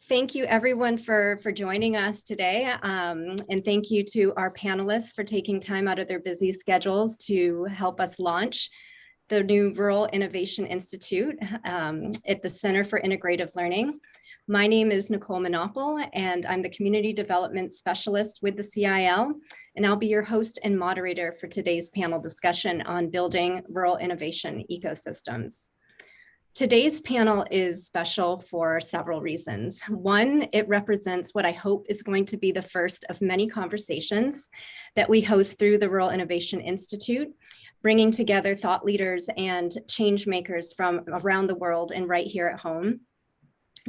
Thank you everyone for joining us today. And thank you to our panelists for taking time out of their busy schedules to help us launch the new Rural Innovation Institute at the Center for Integrative Learning. My name is Nicole Manopel, and I'm the Community Development Specialist with the CIL, and I'll be your host and moderator for today's panel discussion on building rural innovation ecosystems. Today's panel is special for several reasons. One, it represents what I hope is going to be the first of many conversations that we host through the Rural Innovation Institute, bringing together thought leaders and change makers from around the world and right here at home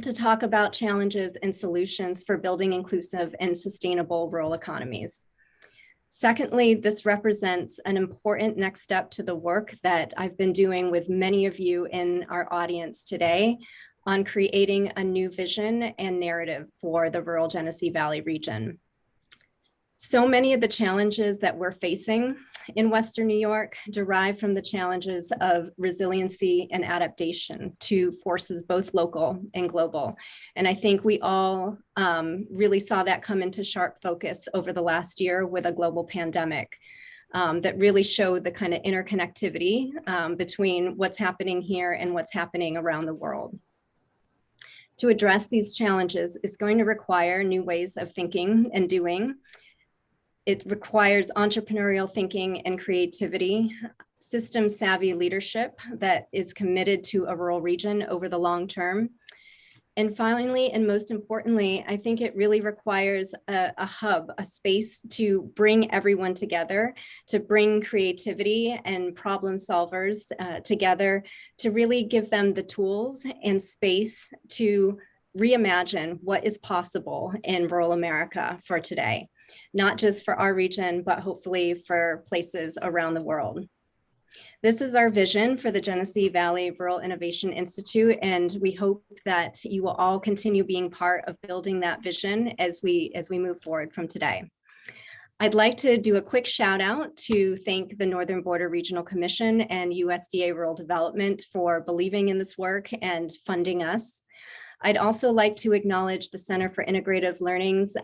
to talk about challenges and solutions for building inclusive and sustainable rural economies. Secondly, this represents an important next step to the work that I've been doing with many of you in our audience today on creating a new vision and narrative for the rural Genesee Valley region. So many of the challenges that we're facing in Western New York derive from the challenges of resiliency and adaptation to forces both local and global. And I think we all really saw that come into sharp focus over the last year with a global pandemic that really showed the kind of interconnectivity between what's happening here and what's happening around the world. To address these challenges is going to require new ways of thinking and doing. It requires entrepreneurial thinking and creativity, system-savvy leadership that is committed to a rural region over the long term. And finally, and most importantly, I think it really requires a hub, a space to bring everyone together, to bring creativity and problem solvers together, to really give them the tools and space to reimagine what is possible in rural America for today. Not just for our region, but hopefully for places around the world. This is our vision for the Genesee Valley Rural Innovation Institute, and we hope that you will all continue being part of building that vision as we move forward from today. I'd like to do a quick shout out to thank the Northern Border Regional Commission and USDA Rural Development for believing in this work and funding us. I'd also like to acknowledge the Center for Integrative Learning's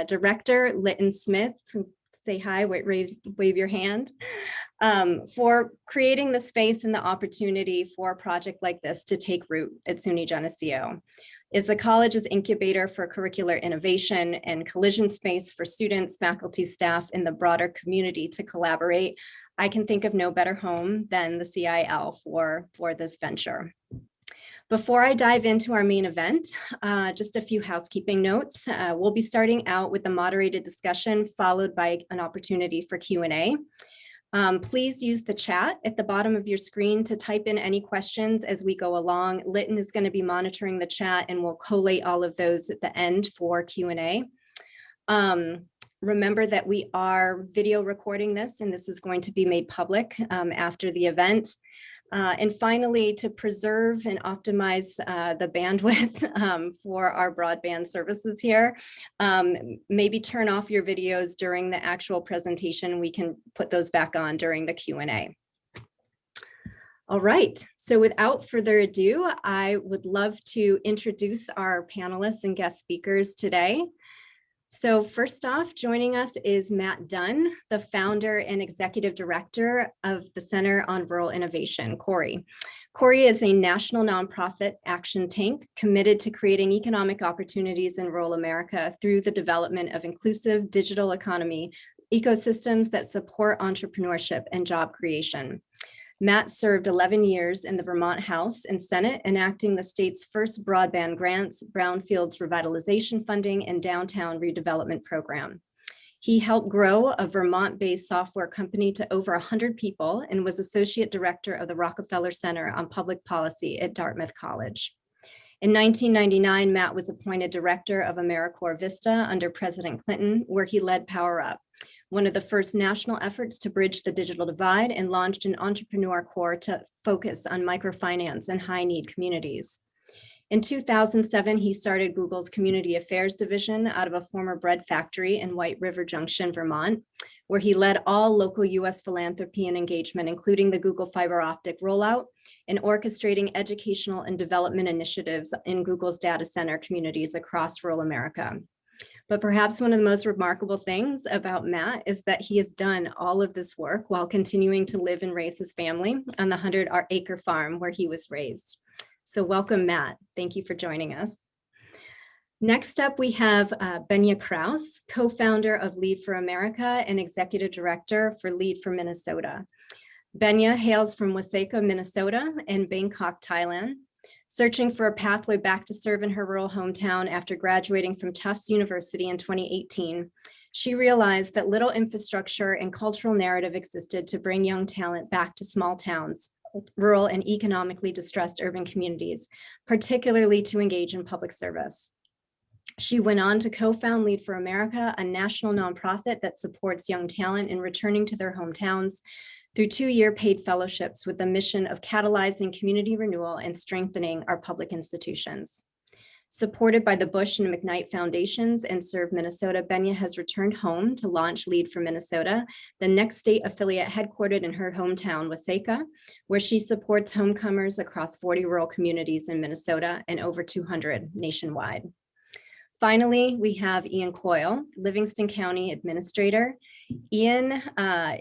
Director, Lytton Smith. Say hi, wave your hand, for creating the space and the opportunity for a project like this to take root at SUNY Geneseo. Is the college's incubator for curricular innovation and collision space for students, faculty, staff, and the broader community to collaborate. I can think of no better home than the CIL for this venture. Before I dive into our main event, just a few housekeeping notes. We'll be starting out with a moderated discussion followed by an opportunity for Q&A. Please use the chat at the bottom of your screen to type in any questions as we go along. Lytton is going to be monitoring the chat and we'll collate all of those at the end for Q&A. Remember that we are video recording this and this is going to be made public after the event. And finally, to preserve and optimize the bandwidth for our broadband services here, maybe turn off your videos during the actual presentation. We can put those back on during the Q&A. All right, so without further ado, I would love to introduce our panelists and guest speakers today. So first off, joining us is Matt Dunne, the founder and executive director of the Center on Rural Innovation, CORI. CORI is a national nonprofit action tank committed to creating economic opportunities in rural America through the development of inclusive digital economy ecosystems that support entrepreneurship and job creation. Matt served 11 years in the Vermont House and Senate, enacting the state's first broadband grants, brownfields revitalization funding, and downtown redevelopment program. He helped grow a Vermont-based software company to over 100 people and was associate director of the Rockefeller Center on Public Policy at Dartmouth College. In 1999, Matt was appointed director of AmeriCorps Vista under President Clinton, where he led Power Up, one of the first national efforts to bridge the digital divide, and launched an entrepreneur corps to focus on microfinance and high-need communities. In 2007, he started Google's Community Affairs Division out of a former bread factory in White River Junction, Vermont, where he led all local US philanthropy and engagement, including the Google fiber optic rollout and orchestrating educational and development initiatives in Google's data center communities across rural America. But perhaps one of the most remarkable things about Matt is that he has done all of this work while continuing to live and raise his family on the 100-acre farm where he was raised. So welcome, Matt. Thank you for joining us. Next up, we have Benya Krauss, co-founder of Lead for America and executive director for Lead for Minnesota. Benya hails from Waseca, Minnesota, and Bangkok, Thailand. Searching for a pathway back to serve in her rural hometown after graduating from Tufts University in 2018, she realized that little infrastructure and cultural narrative existed to bring young talent back to small towns, rural and economically distressed urban communities, particularly to engage in public service. She went on to co-found Lead for America, a national nonprofit that supports young talent in returning to their hometowns through 2-year paid fellowships with the mission of catalyzing community renewal and strengthening our public institutions. Supported by the Bush and McKnight Foundations and Serve Minnesota, Benya has returned home to launch Lead for Minnesota, the next state affiliate headquartered in her hometown, Waseca, where she supports homecomers across 40 rural communities in Minnesota and over 200 nationwide. Finally, we have Ian Coyle, Livingston County Administrator. Ian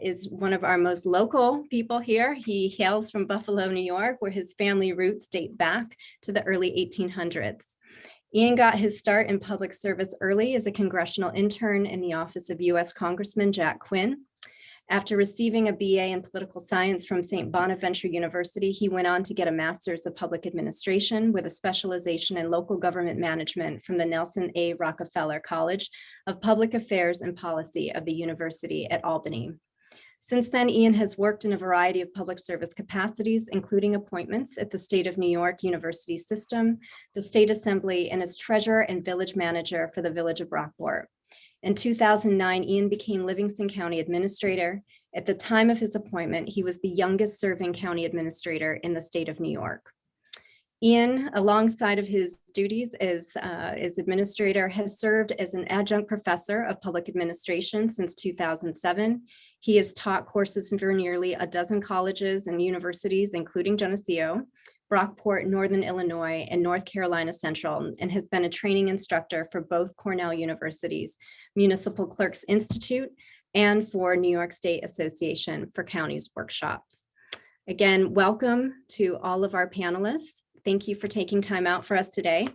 is one of our most local people here. He hails from Buffalo, New York, where his family roots date back to the early 1800s. Ian got his start in public service early as a congressional intern in the office of U.S. Congressman Jack Quinn. After receiving a BA in political science from St. Bonaventure University, he went on to get a master's of public administration with a specialization in local government management from the Nelson A. Rockefeller College of Public Affairs and Policy of the University at Albany. Since then, Ian has worked in a variety of public service capacities, including appointments at the State of New York University System, the State Assembly, and as treasurer and village manager for the Village of Brockport. In 2009, Ian became Livingston County Administrator. At the time of his appointment, he was the youngest serving county administrator in the state of New York. Ian, alongside of his duties as administrator, has served as an adjunct professor of public administration since 2007. He has taught courses for nearly a dozen colleges and universities, including Genesee, Brockport, Northern Illinois, and North Carolina Central, and has been a training instructor for both Cornell University's Municipal Clerks Institute and for New York State Association for Counties workshops. Again, welcome to all of our panelists. Thank you for taking time out for us today.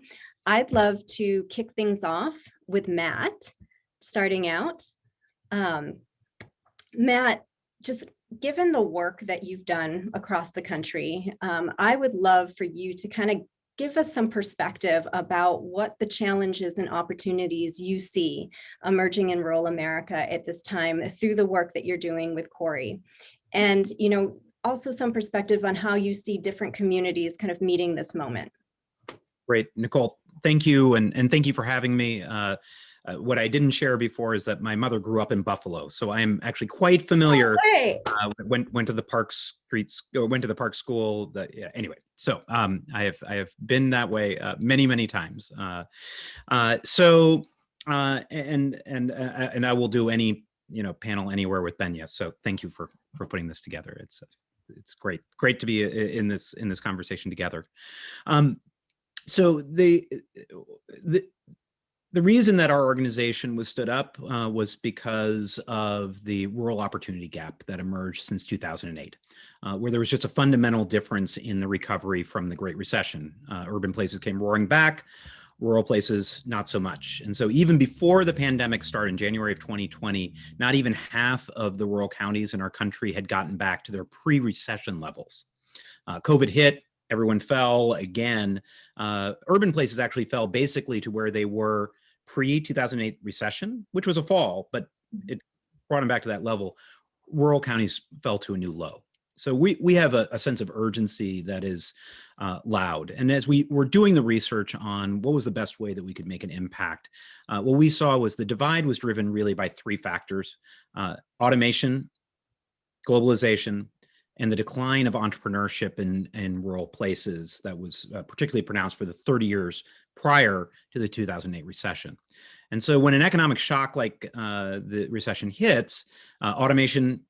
I'd love to kick things off with Matt, starting out. Matt, just given the work that you've done across the country, I would love for you to kind of give us some perspective about what the challenges and opportunities you see emerging in rural America at this time through the work that you're doing with Corey. And, also some perspective on how you see different communities kind of meeting this moment. Great, Nicole, thank you. And thank you for having me. What I didn't share before is that my mother grew up in Buffalo, so I'm actually quite familiar. Went to the Park Streets, or went to the Park School. Anyway, so I have been that way many times. And I will do any panel anywhere with Benya. So thank you for putting this together. It's great to be in this conversation together. So the reason that our organization was stood up was because of the rural opportunity gap that emerged since 2008, where there was just a fundamental difference in the recovery from the Great Recession. Urban places came roaring back, rural places not so much. And so even before the pandemic started in January of 2020, not even half of the rural counties in our country had gotten back to their pre-recession levels. COVID hit. Everyone fell again. Urban places actually fell basically to where they were pre-2008 recession, which was a fall, but it brought them back to that level. Rural counties fell to a new low. So we have a sense of urgency that is loud. And as we were doing the research on what was the best way that we could make an impact, what we saw was the divide was driven really by 3 factors: automation, globalization, and the decline of entrepreneurship in rural places that was particularly pronounced for the 30 years prior to the 2008 recession. And so when an economic shock like the recession hits, automation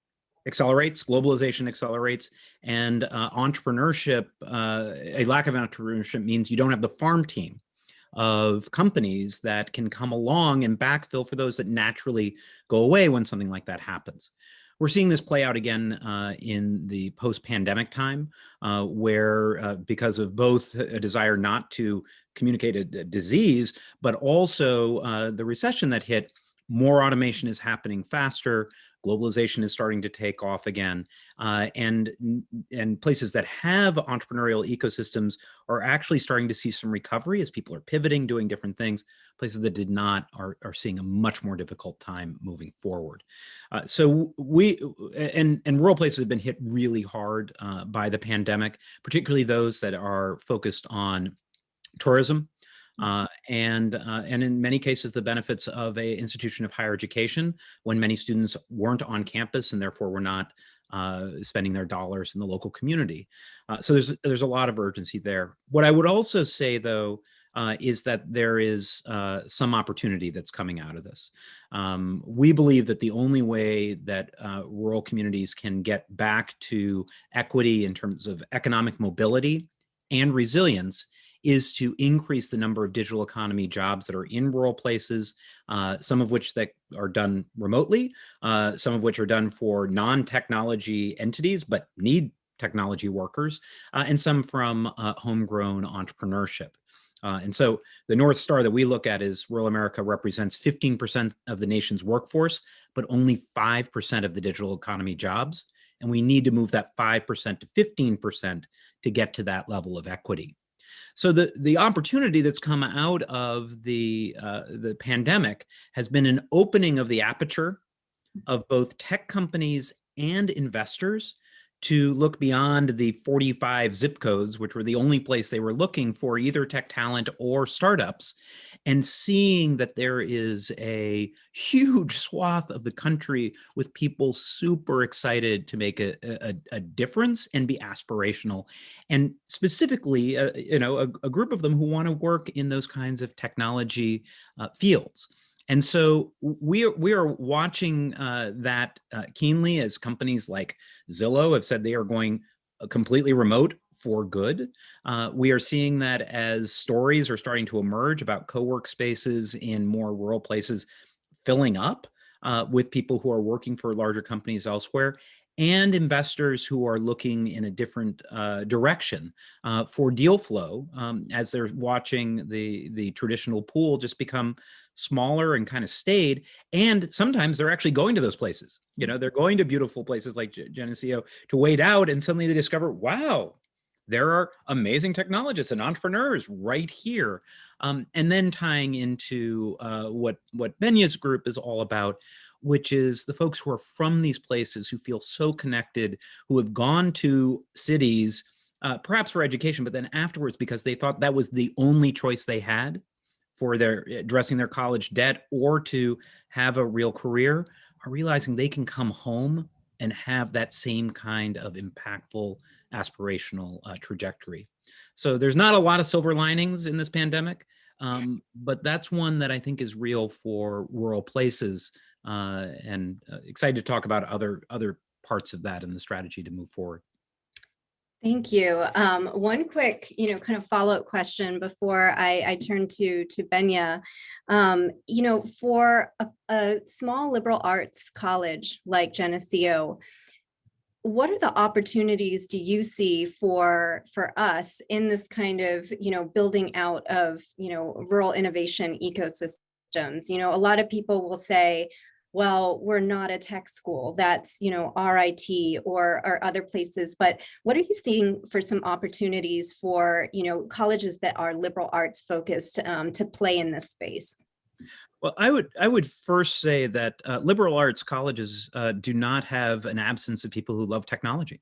accelerates, globalization accelerates, and entrepreneurship, a lack of entrepreneurship means you don't have the farm team of companies that can come along and backfill for those that naturally go away when something like that happens. We're seeing this play out again in the post-pandemic time, where because of both a desire not to communicate a disease, but also the recession that hit, more automation is happening faster. Globalization is starting to take off again, and places that have entrepreneurial ecosystems are actually starting to see some recovery as people are pivoting, doing different things. Places that did not are seeing a much more difficult time moving forward. So we and rural places have been hit really hard by the pandemic, particularly those that are focused on tourism. And in many cases, the benefits of a institution of higher education when many students weren't on campus and therefore were not spending their dollars in the local community. So there's a lot of urgency there. What I would also say, though, is that there is some opportunity that's coming out of this. We believe that the only way that rural communities can get back to equity in terms of economic mobility and resilience is to increase the number of digital economy jobs that are in rural places, some of which that are done remotely, some of which are done for non-technology entities, but need technology workers, and some from homegrown entrepreneurship. And so the North Star that we look at is rural America represents 15% of the nation's workforce, but only 5% of the digital economy jobs. And we need to move that 5% to 15% to get to that level of equity. So the opportunity that's come out of the pandemic has been an opening of the aperture of both tech companies and investors to look beyond the 45 zip codes, which were the only place they were looking for either tech talent or startups, and seeing that there is a huge swath of the country with people super excited to make a difference and be aspirational. And specifically, a group of them who want to work in those kinds of technology fields. And so we are watching that keenly as companies like Zillow have said they are going completely remote for good. We are seeing that as stories are starting to emerge about co-work spaces in more rural places filling up with people who are working for larger companies elsewhere, and investors who are looking in a different direction for deal flow as they're watching the traditional pool just become smaller and kind of stayed. And sometimes they're actually going to those places. They're going to beautiful places like Genesee to wait out, and suddenly they discover, wow, there are amazing technologists and entrepreneurs right here. And then tying into what Benya's group is all about, which is the folks who are from these places who feel so connected, who have gone to cities, perhaps for education, but then afterwards because they thought that was the only choice they had for addressing their college debt or to have a real career, are realizing they can come home and have that same kind of impactful aspirational trajectory. So there's not a lot of silver linings in this pandemic, but that's one that I think is real for rural places, and excited to talk about other parts of that and the strategy to move forward. Thank you. One quick, kind of follow-up question before I turn to Benya. For a small liberal arts college like Geneseo, what are the opportunities do you see for us in this kind of, building out of, rural innovation ecosystems? A lot of people will say, well, we're not a tech school, that's, RIT or other places, but what are you seeing for some opportunities for, colleges that are liberal arts focused to play in this space? Well, I would first say that liberal arts colleges do not have an absence of people who love technology.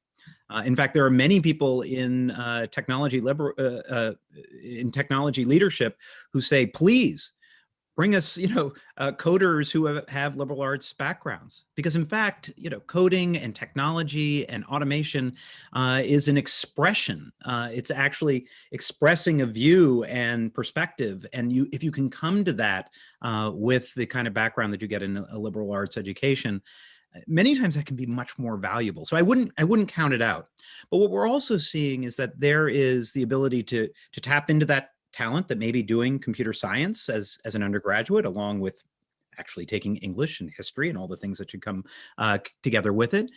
In fact, there are many people in technology leadership who say, please bring us, coders who have liberal arts backgrounds, because in fact, coding and technology and automation is an expression. It's actually expressing a view and perspective. And if you can come to that with the kind of background that you get in a liberal arts education, many times that can be much more valuable. So I wouldn't count it out. But what we're also seeing is that there is the ability to tap into that talent that may be doing computer science as an undergraduate, along with actually taking English and history and all the things that should come together with it.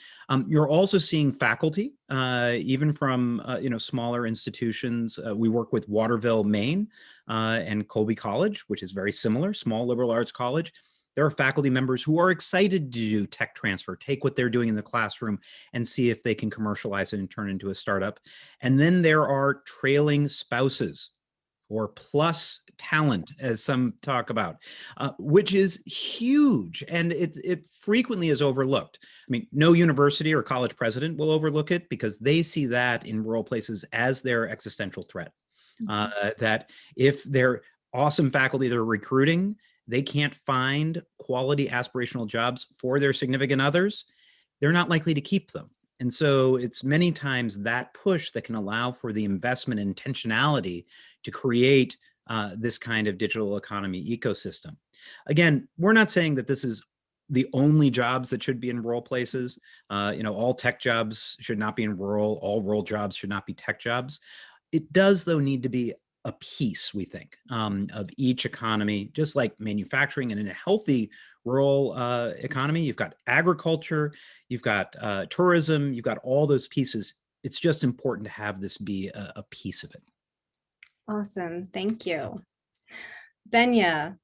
You're also seeing faculty, even from smaller institutions. We work with Waterville, Maine, and Colby College, which is very similar, small liberal arts college. There are faculty members who are excited to do tech transfer, take what they're doing in the classroom and see if they can commercialize it and turn it into a startup. And then there are trailing spouses, or plus talent, as some talk about, which is huge. And it frequently is overlooked. I mean, no university or college president will overlook it, because they see that in rural places as their existential threat. That if they're awesome faculty they're recruiting, they can't find quality aspirational jobs for their significant others, they're not likely to keep them. And so it's many times that push that can allow for the investment and intentionality to create this kind of digital economy ecosystem. Again, we're not saying that this is the only jobs that should be in rural places. All tech jobs should not be in rural, all rural jobs should not be tech jobs. It does, though, need to be a piece, we think, of each economy, just like manufacturing. And in a healthy rural economy, you've got agriculture, you've got tourism, you've got all those pieces. It's just important to have this be a piece of it. Awesome. Thank you. Benya,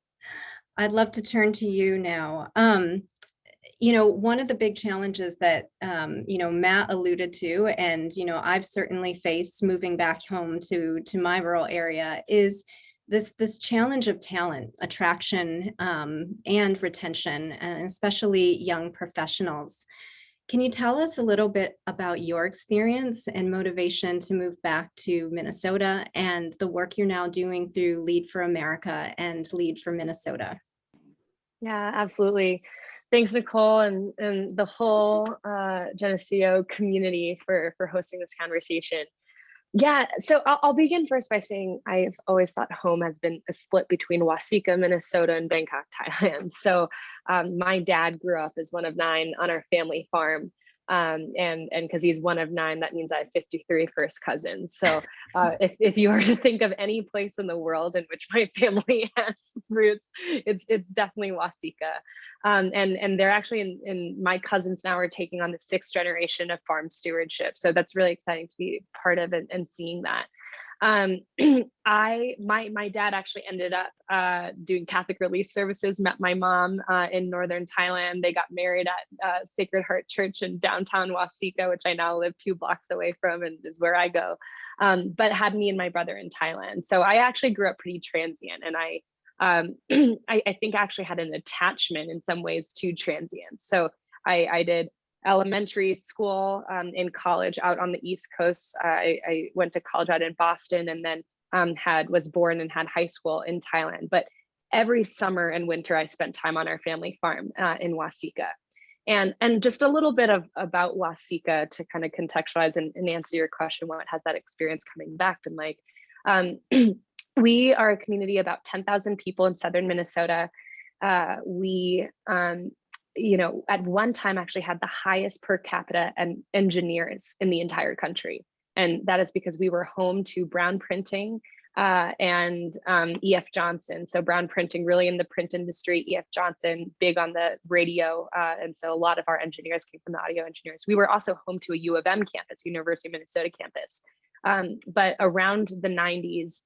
I'd love to turn to you now. One of the big challenges that, Matt alluded to, and, I've certainly faced moving back home to my rural area, is this challenge of talent, attraction, and retention, and especially young professionals. Can you tell us a little bit about your experience and motivation to move back to Minnesota and the work you're now doing through Lead for America and Lead for Minnesota? Yeah, absolutely. Thanks, Nicole, and the whole Geneseo community for hosting this conversation. Yeah, so I'll begin first by saying I've always thought home has been a split between Waseca, Minnesota, and Bangkok, Thailand. So my dad grew up as one of 9 on our family farm. And because he's one of 9, that means I have 53 first cousins. So if you are to think of any place in the world in which my family has roots, it's definitely Waseca. And they're actually in my cousins now are taking on the 6th generation of farm stewardship. So that's really exciting to be part of and seeing that. My dad actually ended up doing Catholic Relief Services, met my mom in northern Thailand. They got married at Sacred Heart Church in downtown Waseca, which I now live 2 blocks away from and is where I go, but had me and my brother in Thailand. So I actually grew up pretty transient, and I think I actually had an attachment in some ways to transience. So I did elementary school in college out on the East Coast. I went to college out in Boston, and then was born and had high school in Thailand. But every summer and winter, I spent time on our family farm in Waseca. And just a little bit about Waseca to kind of contextualize and answer your question, what has that experience coming back been like? We are a community of about 10,000 people in southern Minnesota. We at one time actually had the highest per capita and engineers in the entire country. And that is because we were home to Brown Printing and E.F. Johnson. So Brown Printing really in the print industry, E.F. Johnson big on the radio. And so a lot of our engineers came from the audio engineers. We were also home to a U of M campus, University of Minnesota campus. But around the 90s,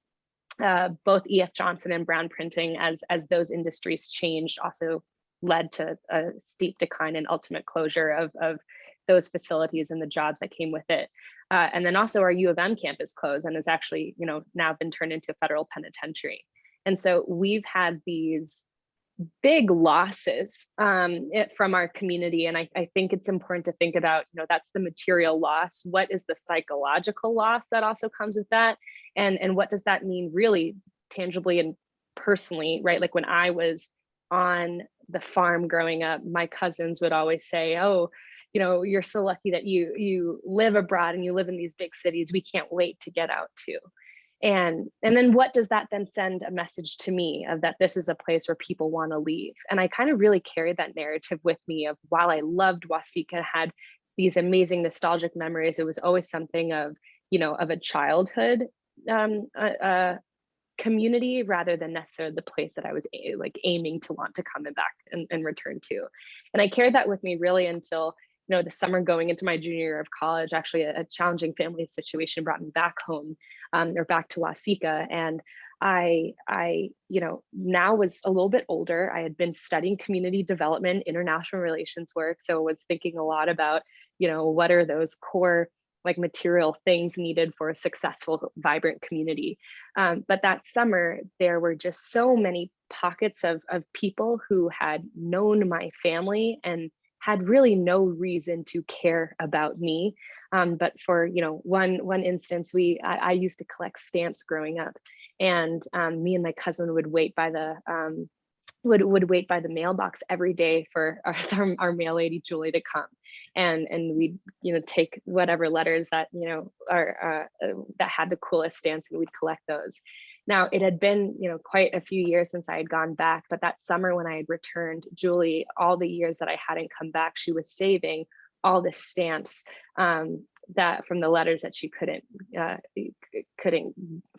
both E.F. Johnson and Brown Printing, as those industries changed, also led to a steep decline and ultimate closure of those facilities and the jobs that came with it. And then also our U of M campus closed and has actually, now been turned into a federal penitentiary. And so we've had these big losses from our community. And I think it's important to think about, that's the material loss. What is the psychological loss that also comes with that? And what does that mean really tangibly and personally, right? Like when I was on the farm growing up, my cousins would always say, oh, you're so lucky that you live abroad and you live in these big cities. We can't wait to get out too. And then what does that then send a message to me of that this is a place where people want to leave? And I kind of really carried that narrative with me of, while I loved Waseca, had these amazing nostalgic memories, it was always something of, of a childhood community rather than necessarily the place that I was aiming to want to come back and return to. And I carried that with me really until, the summer going into my junior year of college. Actually, a challenging family situation brought me back home, or back to Waseca. And I now was a little bit older. I had been studying community development, international relations work. So I was thinking a lot about, what are those core material things needed for a successful, vibrant community. But that summer, there were just so many pockets of people who had known my family and had really no reason to care about me. But for one instance, I used to collect stamps growing up, and me and my cousin would wait by the would wait by the mailbox every day for our mail lady Julie to come, and we'd take whatever letters that are that had the coolest stamps, and we'd collect those. Now, it had been quite a few years since I had gone back, but that summer when I had returned, Julie, all the years that I hadn't come back, she was saving all the stamps that from the letters that she couldn't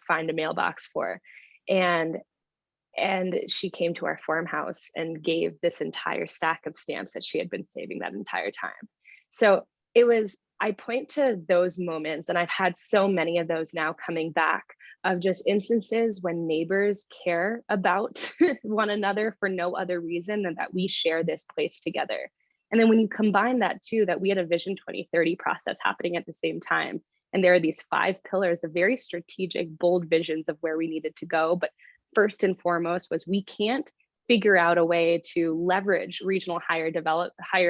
find a mailbox for, and she came to our farmhouse and gave this entire stack of stamps that she had been saving that entire time. So I point to those moments, and I've had so many of those now coming back, of just instances when neighbors care about one another for no other reason than that we share this place together. And then when you combine that too, that we had a Vision 2030 process happening at the same time, and there are these 5 pillars of very strategic, bold visions of where we needed to go. But first and foremost was, we can't figure out a way to leverage regional higher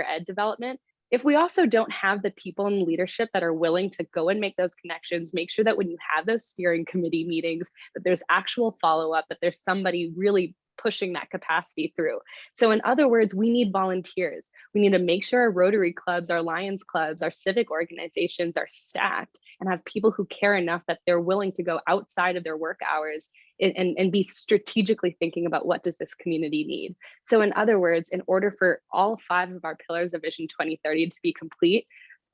ed development if we also don't have the people in leadership that are willing to go and make those connections, make sure that when you have those steering committee meetings, that there's actual follow-up, that there's somebody really pushing that capacity through. So in other words, we need volunteers. We need to make sure our Rotary clubs, our Lions clubs, our civic organizations are stacked and have people who care enough that they're willing to go outside of their work hours and be strategically thinking about, what does this community need? So in other words, in order for all 5 of our pillars of Vision 2030 to be complete,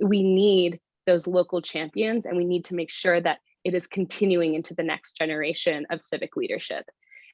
we need those local champions, and we need to make sure that it is continuing into the next generation of civic leadership.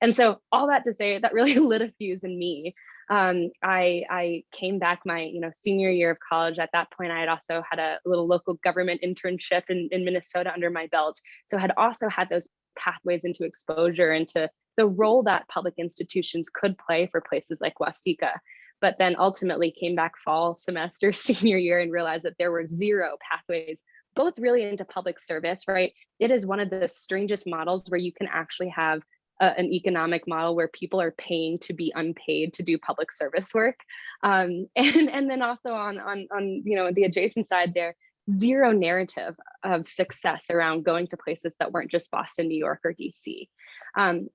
And so all that to say, that really lit a fuse in me. I came back my senior year of college. At that point, I had also had a little local government internship in Minnesota under my belt. So I had also had those pathways into exposure into the role that public institutions could play for places like Waseca. But then ultimately came back fall semester senior year and realized that there were 0 pathways, both really into public service, right? It is one of the strangest models where you can actually have an economic model where people are paying to be unpaid to do public service work. And then also on the adjacent side there, 0 narrative of success around going to places that weren't just Boston, New York, or DC.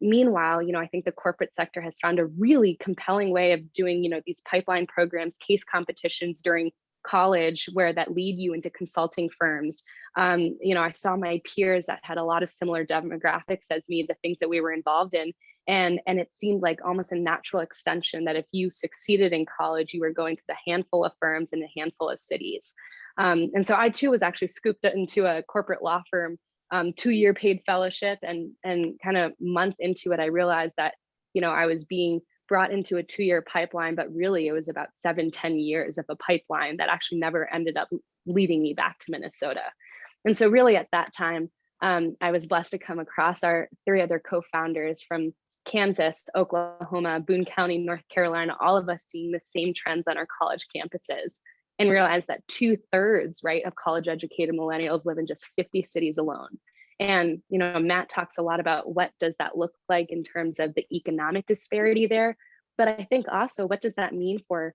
Meanwhile, I think the corporate sector has found a really compelling way of doing, these pipeline programs, case competitions during college, where that lead you into consulting firms. I saw my peers that had a lot of similar demographics as me, the things that we were involved in. And it seemed like almost a natural extension that if you succeeded in college, you were going to the handful of firms in a handful of cities. And so I too was actually scooped into a corporate law firm, 2-year paid fellowship, and kind of month into it, I realized that, I was being brought into a 2-year pipeline, but really it was about 7-10 years of a pipeline that actually never ended up leading me back to Minnesota. And so really at that time, I was blessed to come across our 3 other co-founders from Kansas, Oklahoma, Boone County, North Carolina, all of us seeing the same trends on our college campuses, and realized that 2/3, right, of college educated millennials live in just 50 cities alone. And, Matt talks a lot about what does that look like in terms of the economic disparity there. But I think also, what does that mean for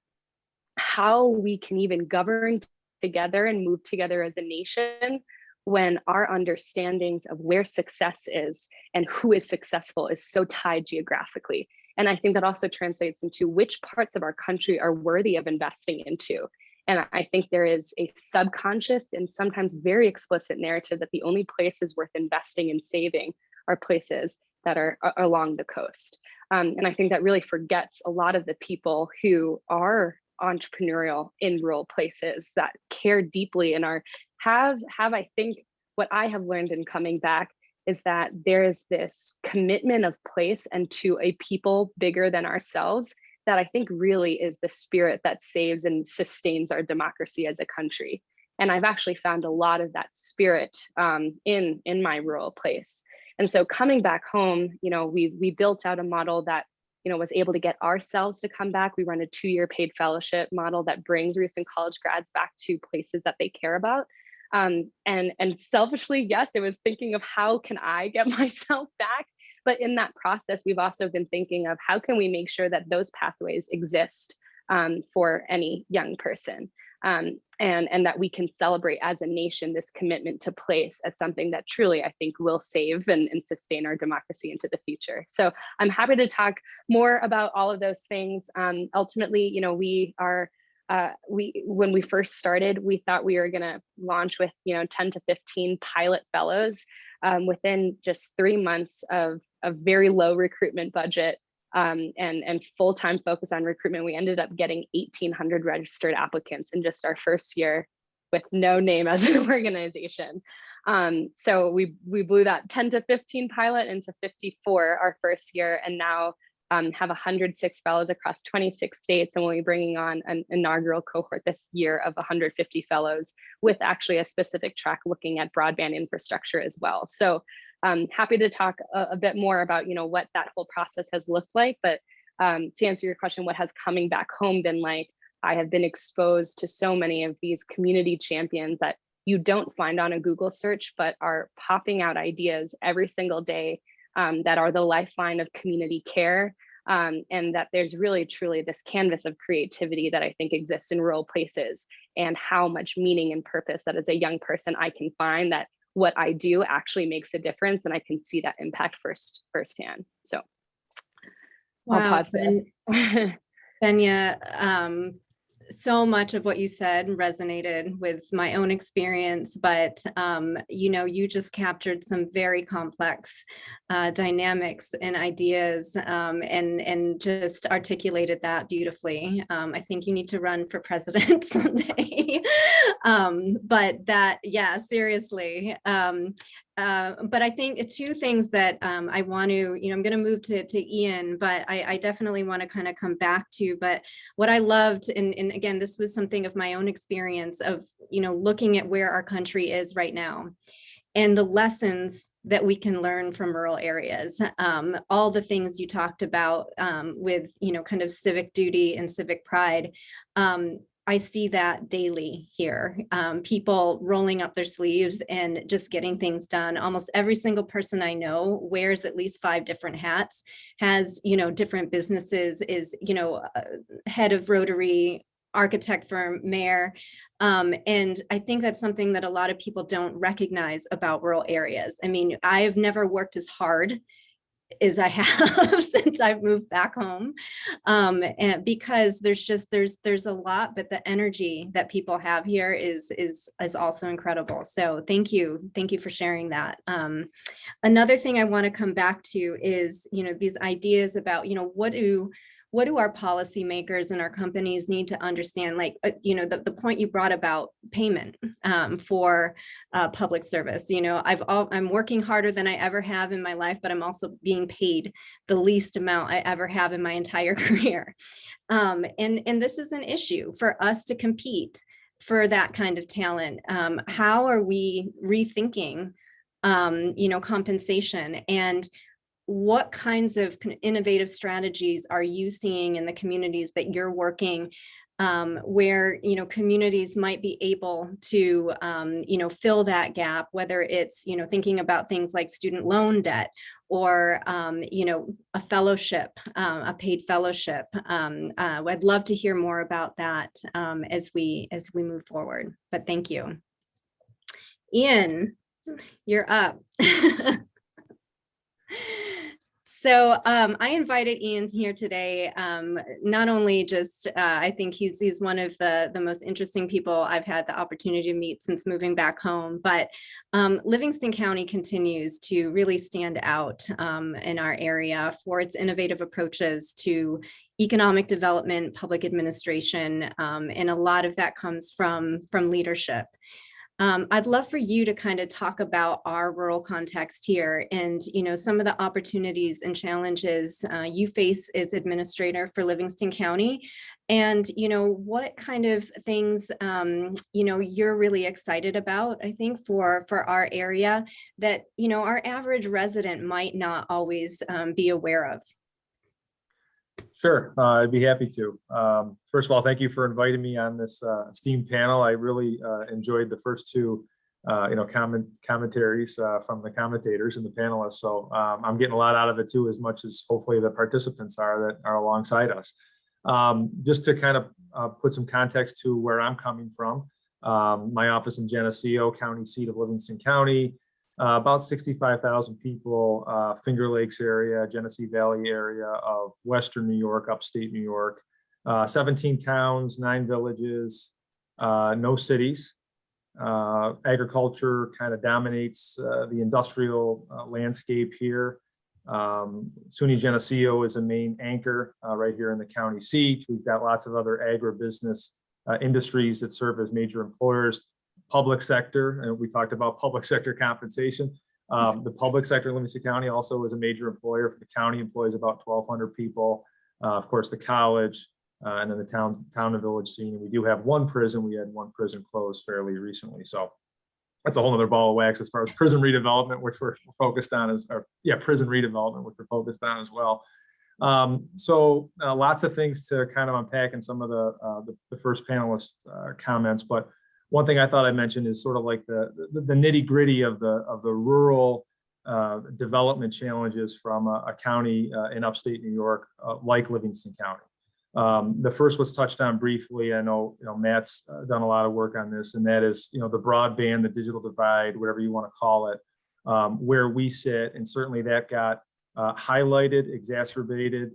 how we can even govern together and move together as a nation when our understandings of where success is and who is successful is so tied geographically. And I think that also translates into which parts of our country are worthy of investing into. And I think there is a subconscious and sometimes very explicit narrative that the only places worth investing and saving are places that are along the coast. And I think that really forgets a lot of the people who are entrepreneurial in rural places, that care deeply and have I think what I have learned in coming back is that there is this commitment of place and to a people bigger than ourselves that I think really is the spirit that saves and sustains our democracy as a country. And I've actually found a lot of that spirit in my rural place. And so coming back home, we built out a model that was able to get ourselves to come back. We run a 2-year paid fellowship model that brings recent college grads back to places that they care about. And selfishly, yes, it was thinking of how can I get myself back? But in that process, we've also been thinking of how can we make sure that those pathways exist for any young person, and that we can celebrate as a nation this commitment to place as something that truly I think will save and sustain our democracy into the future. So I'm happy to talk more about all of those things. Ultimately, we are when we first started, we thought we were going to launch with 10 to 15 pilot fellows. Within just 3 months of a very low recruitment budget and full-time focus on recruitment, we ended up getting 1,800 registered applicants in just our first year with no name as an organization. So we blew that 10 to 15 pilot into 54 our first year, and now have 106 fellows across 26 states, and we'll be bringing on an inaugural cohort this year of 150 fellows with actually a specific track looking at broadband infrastructure as well. So happy to talk a bit more about what that whole process has looked like. But to answer your question, what has coming back home been like? I have been exposed to so many of these community champions that you don't find on a Google search, but are popping out ideas every single day that are the lifeline of community care, and that there's really truly this canvas of creativity that I think exists in rural places, and how much meaning and purpose that as a young person I can find that what I do actually makes a difference, and I can see that impact firsthand. So Wow. I'll pause there. Benya, so much of what you said resonated with my own experience, but you just captured some very complex dynamics and ideas, and just articulated that beautifully. I think you need to run for president someday. But that, yeah, seriously. But I think 2 things that I want to, I'm going to move to Ian, but I definitely want to kind of come back to. But what I loved, and again, this was something of my own experience of, looking at where our country is right now and the lessons that we can learn from rural areas. All the things you talked about with, kind of civic duty and civic pride. I see that daily here. People rolling up their sleeves and just getting things done. Almost every single person I know wears at least 5 different hats, has, different businesses, is, head of Rotary, architect firm, mayor. And I think that's something that a lot of people don't recognize about rural areas. I mean, I have never worked as hard as I have since I've moved back home, and because there's a lot, but the energy that people have here is also incredible. So thank you for sharing that. Another thing I want to come back to is these ideas about what do our policymakers and our companies need to understand, like, the point you brought about payment for public service. I'm working harder than I ever have in my life, but I'm also being paid the least amount I ever have in my entire career. And this is an issue for us to compete for that kind of talent. How are we rethinking, compensation, and what kinds of innovative strategies are you seeing in the communities that you're working, where communities might be able to fill that gap, whether it's thinking about things like student loan debt or a fellowship, a paid fellowship. I'd love to hear more about that as we move forward. But thank you. Ian, you're up. So I invited Ian here today, not only just, I think he's one of the most interesting people I've had the opportunity to meet since moving back home, but Livingston County continues to really stand out in our area for its innovative approaches to economic development, public administration, and a lot of that comes from leadership. I'd love for you to kind of talk about our rural context here and, some of the opportunities and challenges you face as administrator for Livingston County and, what kind of things, you're really excited about, I think, for our area that, our average resident might not always be aware of. Sure, I'd be happy to. First of all, thank you for inviting me on this esteemed panel. I really enjoyed the first two, commentaries from the commentators and the panelists. So I'm getting a lot out of it too, as much as hopefully the participants are that are alongside us. Just to kind of put some context to where I'm coming from, my office in Genesee, county seat of Livingston County. About 65,000 people, Finger Lakes area, Genesee Valley area of Western New York, upstate New York, 17 towns, 9 villages, no cities. Agriculture kind of dominates the industrial landscape here. SUNY Geneseo is a main anchor right here in the county seat. We've got lots of other agribusiness industries that serve as major employers. Public sector, and we talked about public sector compensation. The public sector in Livingston County also is a major employer. For the county employs about 1,200 people. Of course, the college, and then the town and village scene. And we do have one prison. We had one prison closed fairly recently. So that's a whole other ball of wax as far as prison redevelopment, which we're focused on prison redevelopment, which we're focused on as well. So lots of things to kind of unpack in some of the first panelist comments, but one thing I thought I mentioned is sort of like the nitty gritty of the rural development challenges from a county in upstate New York, like Livingston County. The first was touched on briefly. I know, Matt's done a lot of work on this, and that is, the broadband, the digital divide, whatever you want to call it, where we sit, and certainly that got highlighted, exacerbated,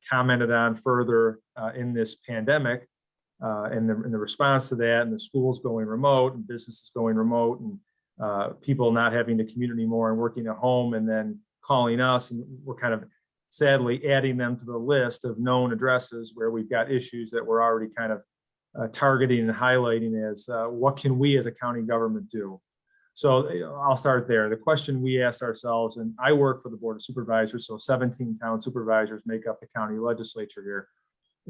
commented on further in this pandemic. And the response to that, and the schools going remote and businesses going remote, and people not having to commute anymore and working at home, and then calling us, and we're kind of sadly adding them to the list of known addresses where we've got issues that we're already kind of targeting and highlighting as what can we as a county government do? So I'll start there. The question we asked ourselves, and I work for the Board of Supervisors, so 17 town supervisors make up the county legislature here.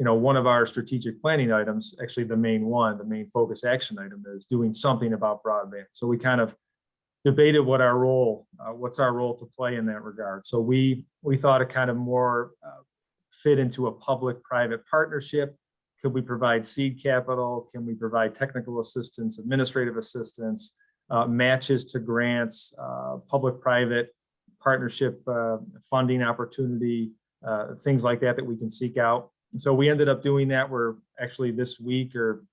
One of our strategic planning items, actually the main focus action item, is doing something about broadband. So we kind of debated what's our role to play in that regard. So we thought it kind of more fit into a public-private partnership. Could we provide seed capital? Can we provide technical assistance, administrative assistance, matches to grants, public-private partnership funding opportunity, things like that we can seek out? And so we ended up doing that. We're actually this week, or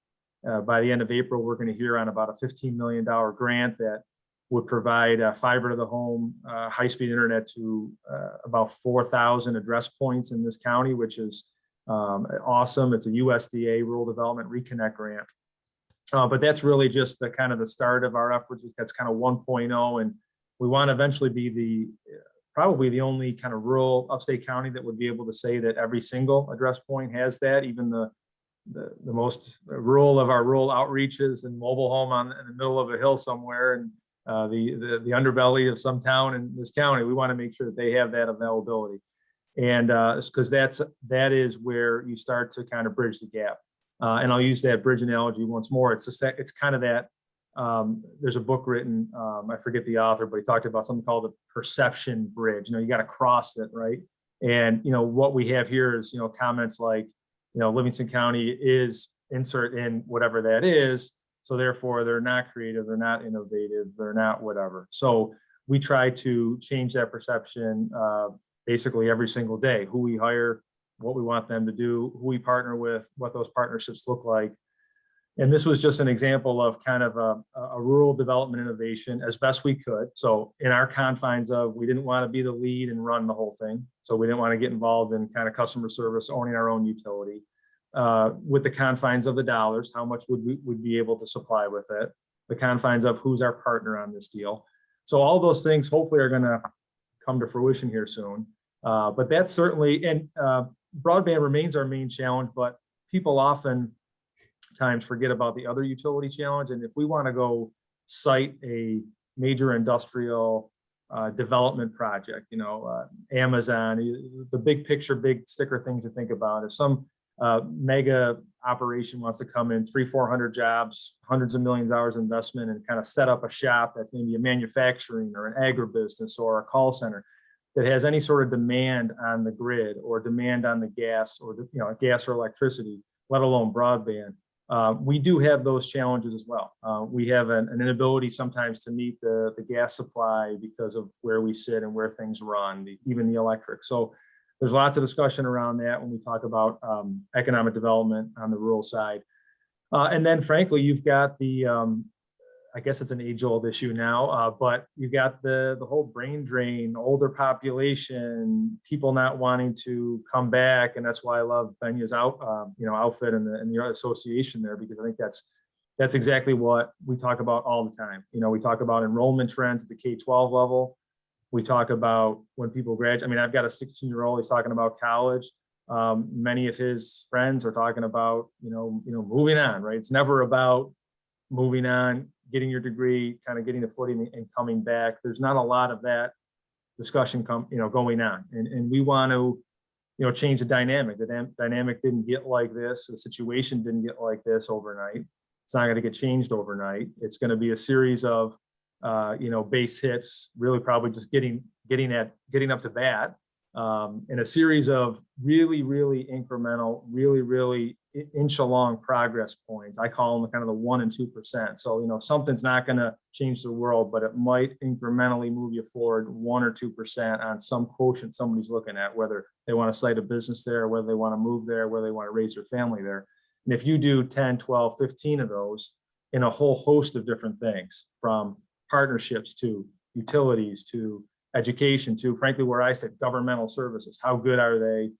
by the end of April, we're going to hear on about a $15 million grant that would provide fiber to the home, high-speed internet to about 4,000 address points in this county, which is awesome. It's a USDA Rural Development Reconnect grant. But that's really just the kind of the start of our efforts. That's kind of 1.0, and we want to eventually be probably the only kind of rural upstate county that would be able to say that every single address point has that. Even the most rural of our rural outreaches and mobile home in the middle of a hill somewhere, and the underbelly of some town in this county, we want to make sure that they have that availability. And because that is where you start to kind of bridge the gap. And I'll use that bridge analogy once more. It's kind of that. There's a book written, I forget the author, but he talked about something called the perception bridge. You got to cross it, right? And what we have here is comments like, Livingston County is insert in whatever that is, so therefore they're not creative, they're not innovative, they're not whatever. So we try to change that perception basically every single day. Who we hire, what we want them to do, who we partner with, what those partnerships look like. And this was just an example of kind of a rural development innovation as best we could. So in our confines of, we didn't want to be the lead and run the whole thing. So we didn't want to get involved in kind of customer service, owning our own utility. With the confines of the dollars, how much would we be able to supply with it? The confines of who's our partner on this deal. So all those things hopefully are going to come to fruition here soon. But that's certainly, and broadband remains our main challenge, but people often times forget about the other utility challenge. And if we want to go cite a major industrial development project, Amazon, the big picture, big sticker thing to think about is some mega operation wants to come in 300-400 jobs, hundreds of millions of dollars investment, and kind of set up a shop that's maybe a manufacturing or an agribusiness or a call center that has any sort of demand on the grid or demand on the gas or gas or electricity, let alone broadband. We do have those challenges as well. We have an inability sometimes to meet the gas supply because of where we sit and where things run, even the electric. So there's lots of discussion around that when we talk about economic development on the rural side. And then frankly, you've got the, I guess it's an age-old issue now, but you've got the whole brain drain, older population, people not wanting to come back, and that's why I love Benya's outfit and the association there, because I think that's exactly what we talk about all the time. We talk about enrollment trends at the K-12 level. We talk about when people graduate. I mean, I've got a 16-year-old. He's talking about college. Many of his friends are talking about moving on. Right? It's never about moving on, getting your degree, kind of getting the footing and coming back. There's not a lot of that discussion going on. And we want to, change the dynamic. The dynamic didn't get like this. The situation didn't get like this overnight. It's not going to get changed overnight. It's going to be a series of, base hits, really probably just getting up to bat, and a series of really, really incremental, really, really inch-along progress points. I call them kind of the 1% and 2%. So, something's not going to change the world, but it might incrementally move you forward 1 or 2% on some quotient somebody's looking at, whether they want to site a business there, whether they want to move there, whether they want to raise their family there. And if you do 10, 12, 15 of those in a whole host of different things, from partnerships to utilities to education to, frankly, where I said governmental services, how good are they?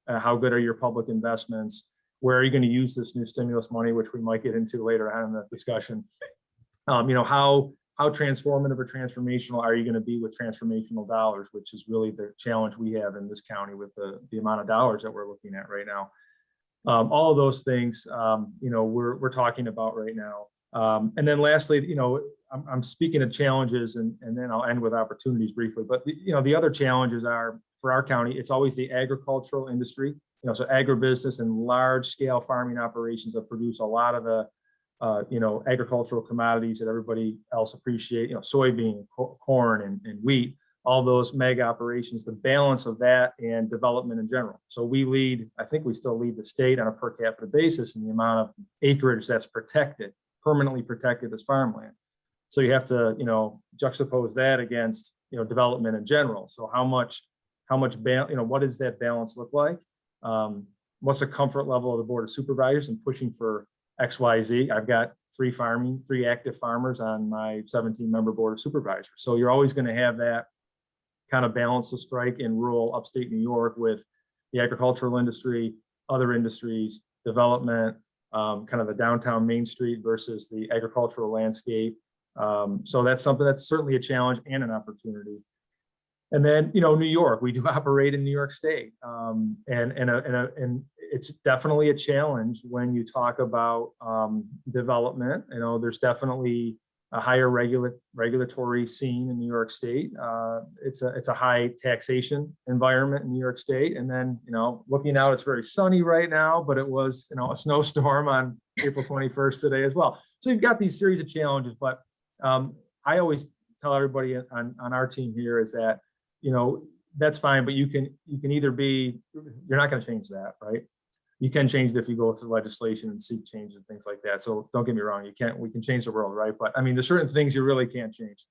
How good are your public investments? Where are you going to use this new stimulus money, which we might get into later on in the discussion? How transformative or transformational are you going to be with transformational dollars, which is really the challenge we have in this county with the amount of dollars that we're looking at right now. All of those things, we're talking about right now. And then lastly, I'm speaking of challenges, and then I'll end with opportunities briefly. But the other challenges are, for our county, it's always the agricultural industry. So agribusiness and large scale farming operations that produce a lot of the agricultural commodities that everybody else appreciate. Soybean, corn, and wheat. All those mega operations. The balance of that and development in general. So we lead. I think we still lead the state on a per capita basis in the amount of acreage that's protected, permanently protected as farmland. So you have to, juxtapose that against, development in general. So how much, what does that balance look like? What's the comfort level of the Board of Supervisors in pushing for X, Y, Z? I've got three active farmers on my 17-member Board of Supervisors. So you're always going to have that kind of balance to strike in rural upstate New York with the agricultural industry, other industries, development, kind of the downtown Main Street versus the agricultural landscape. So that's something that's certainly a challenge and an opportunity. And then, New York, we do operate in New York State. And it's definitely a challenge when you talk about development. There's definitely a higher regulatory scene in New York State. It's a high taxation environment in New York State. And then, looking out, it's very sunny right now, but it was, a snowstorm on April 21st today as well. So you've got these series of challenges, but I always tell everybody on our team here is that, that's fine, but you can either be, you're not going to change that, right? You can change it if you go through legislation and seek change and things like that. So don't get me wrong, we can change the world, right? But I mean, there's certain things you really can't change.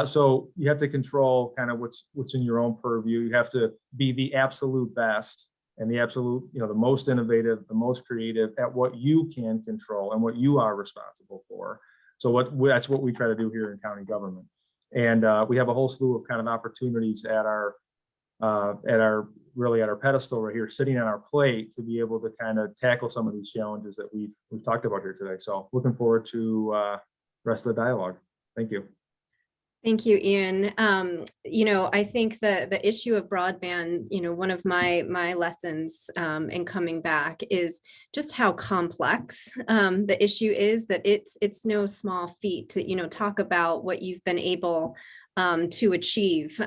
So you have to control kind of what's in your own purview. You have to be the absolute best and the absolute, the most innovative, the most creative at what you can control and what you are responsible for. So that's what we try to do here in county government. And we have a whole slew of kind of opportunities at our pedestal right here, sitting on our plate, to be able to kind of tackle some of these challenges that we've talked about here today. So looking forward to the rest of the dialogue. Thank you. Thank you, Ian. I think the issue of broadband, one of my lessons in coming back is just how complex the issue is, that it's no small feat to, talk about what you've been able to achieve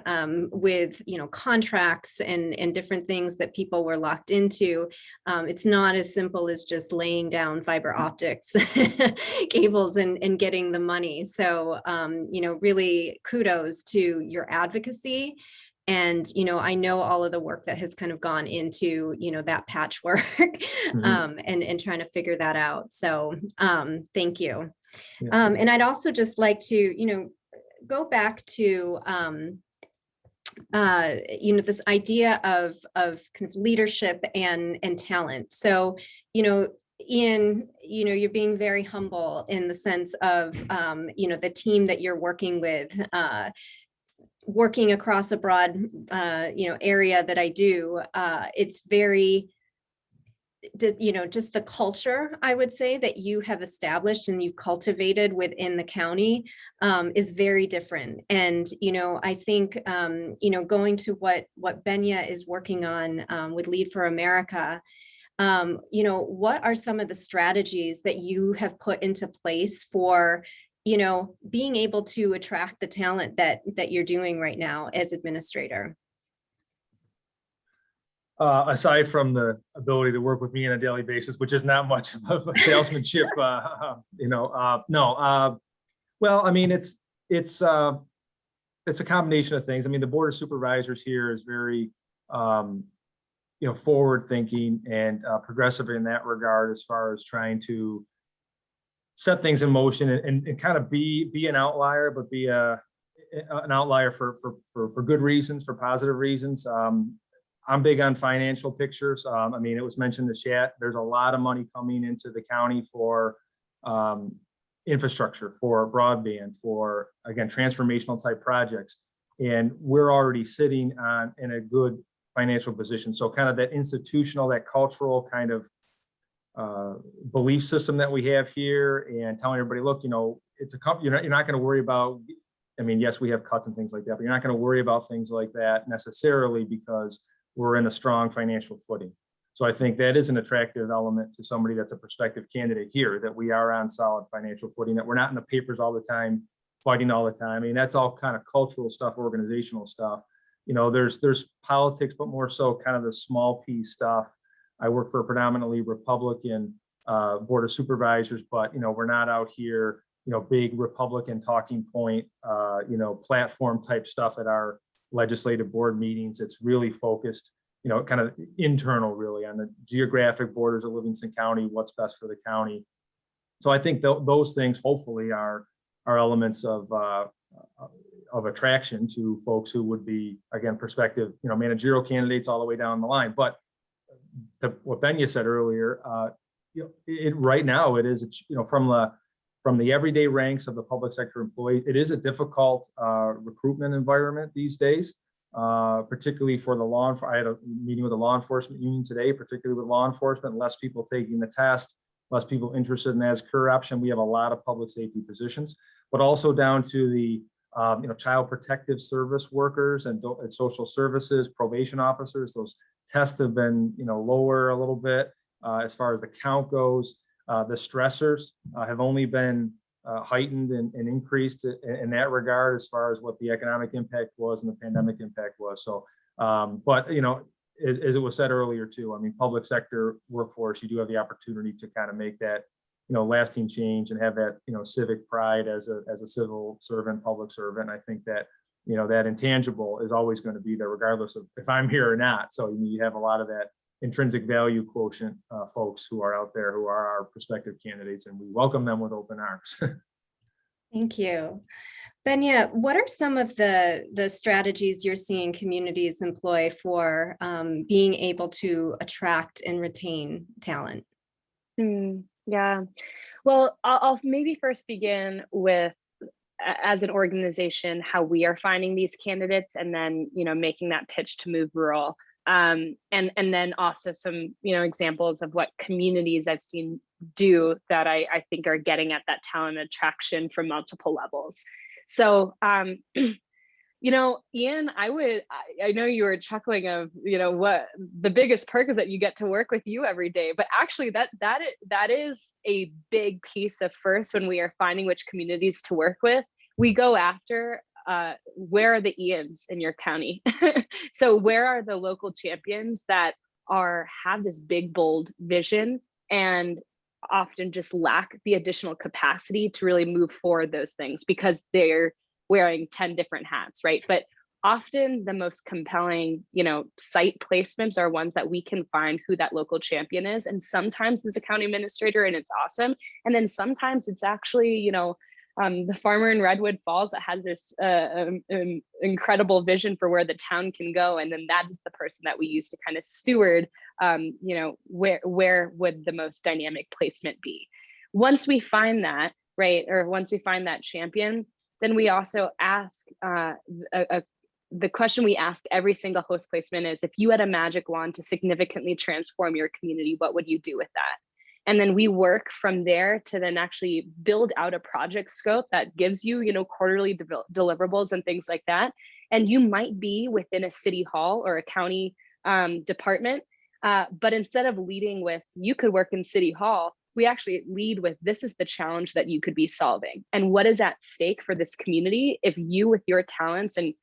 with, contracts and different things that people were locked into. It's not as simple as just laying down fiber optics cables and getting the money. So, really kudos to your advocacy. And, I know all of the work that has kind of gone into, that patchwork and trying to figure that out. So thank you. Yeah. And I'd also just like to, go back to this idea of kind of leadership and talent. So Ian, you're being very humble in the sense of the team that you're working with, working across a broad area that I do. It's very just the culture, I would say, that you have established and you've cultivated within the county is very different. And, I think, going to what Benya is working on with Lead for America, what are some of the strategies that you have put into place for, being able to attract the talent that you're doing right now as administrator? Aside from the ability to work with me on a daily basis, which is not much of a salesmanship, no. Well, I mean, it's a combination of things. I mean, the Board of Supervisors here is very, forward thinking and progressive in that regard, as far as trying to set things in motion and kind of be an outlier, but be an outlier for good reasons, for positive reasons. I'm big on financial pictures. I mean, it was mentioned in the chat, there's a lot of money coming into the county for infrastructure, for broadband, for, again, transformational type projects. And we're already sitting in a good financial position. So kind of that institutional, that cultural kind of belief system that we have here, and telling everybody, look, it's a company, you're not going to worry about, I mean, yes, we have cuts and things like that, but you're not going to worry about things like that necessarily, because we're in a strong financial footing. So I think that is an attractive element to somebody that's a prospective candidate here, that we are on solid financial footing, that we're not in the papers all the time, fighting all the time. I mean, that's all kind of cultural stuff, organizational stuff. There's politics, but more so kind of the small piece stuff. I work for a predominantly Republican Board of Supervisors, but, we're not out here, big Republican talking point, platform type stuff at our legislative board meetings. It's really focused, kind of internal, really, on the geographic borders of Livingston County, what's best for the county. So I think those things hopefully are elements of attraction to folks who would be, again, prospective, managerial candidates all the way down the line. But what Benya said earlier, right now it is, from the everyday ranks of the public sector employee, it is a difficult recruitment environment these days, particularly for the I had a meeting with the law enforcement union today, particularly with law enforcement, less people taking the test, less people interested in that as career option. We have a lot of public safety positions, but also down to the child protective service workers and social services, probation officers. Those tests have been lower a little bit as far as the count goes. The stressors have only been heightened and increased in that regard, as far as what the economic impact was and the pandemic impact was. So, but as it was said earlier too, I mean, public sector workforce, you do have the opportunity to kind of make that lasting change and have that civic pride as a civil servant, public servant. I think that that intangible is always going to be there, regardless of if I'm here or not. So you have a lot of that intrinsic value quotient folks who are out there, who are our prospective candidates, and we welcome them with open arms. Thank you. Benya, what are some of the strategies you're seeing communities employ for being able to attract and retain talent? Yeah. Well, I'll maybe first begin with, as an organization, how we are finding these candidates, and then making that pitch to move rural, and then also some examples of what communities I've seen do that I think are getting at that talent attraction from multiple levels. So Ian, I know you were chuckling of, what the biggest perk is that you get to work with you every day, but actually that is a big piece of first when we are finding which communities to work with. We go after, where are the Ians in your county? So where are the local champions that have this big, bold vision and often just lack the additional capacity to really move forward those things because they're wearing 10 different hats, right? But often the most compelling, site placements are ones that we can find who that local champion is. And sometimes it's a county administrator and it's awesome. And then sometimes it's actually, the farmer in Redwood Falls that has this incredible vision for where the town can go. And then that is the person that we use to kind of steward, where would the most dynamic placement be? Once we find that, right, or once we find that champion, then we also ask, the question we ask every single host placement is, if you had a magic wand to significantly transform your community, what would you do with that? And then we work from there to then actually build out a project scope that gives you, quarterly deliverables and things like that. And you might be within a city hall or a county department, but instead of leading with, you could work in city hall, we actually lead with, this is the challenge that you could be solving. And what is at stake for this community if you, with your talents and,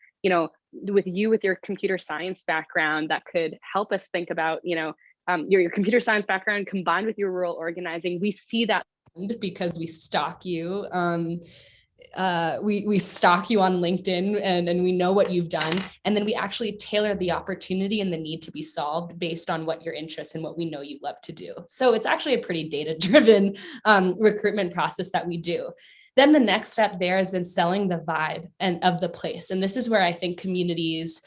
with your computer science background that could help us think about, your computer science background combined with your rural organizing, we see that because we stalk you. We stalk you on LinkedIn and we know what you've done. And then we actually tailor the opportunity and the need to be solved based on what your interests and what we know you love to do. So it's actually a pretty data-driven recruitment process that we do. Then the next step there is then selling the vibe and of the place. And this is where I think communities,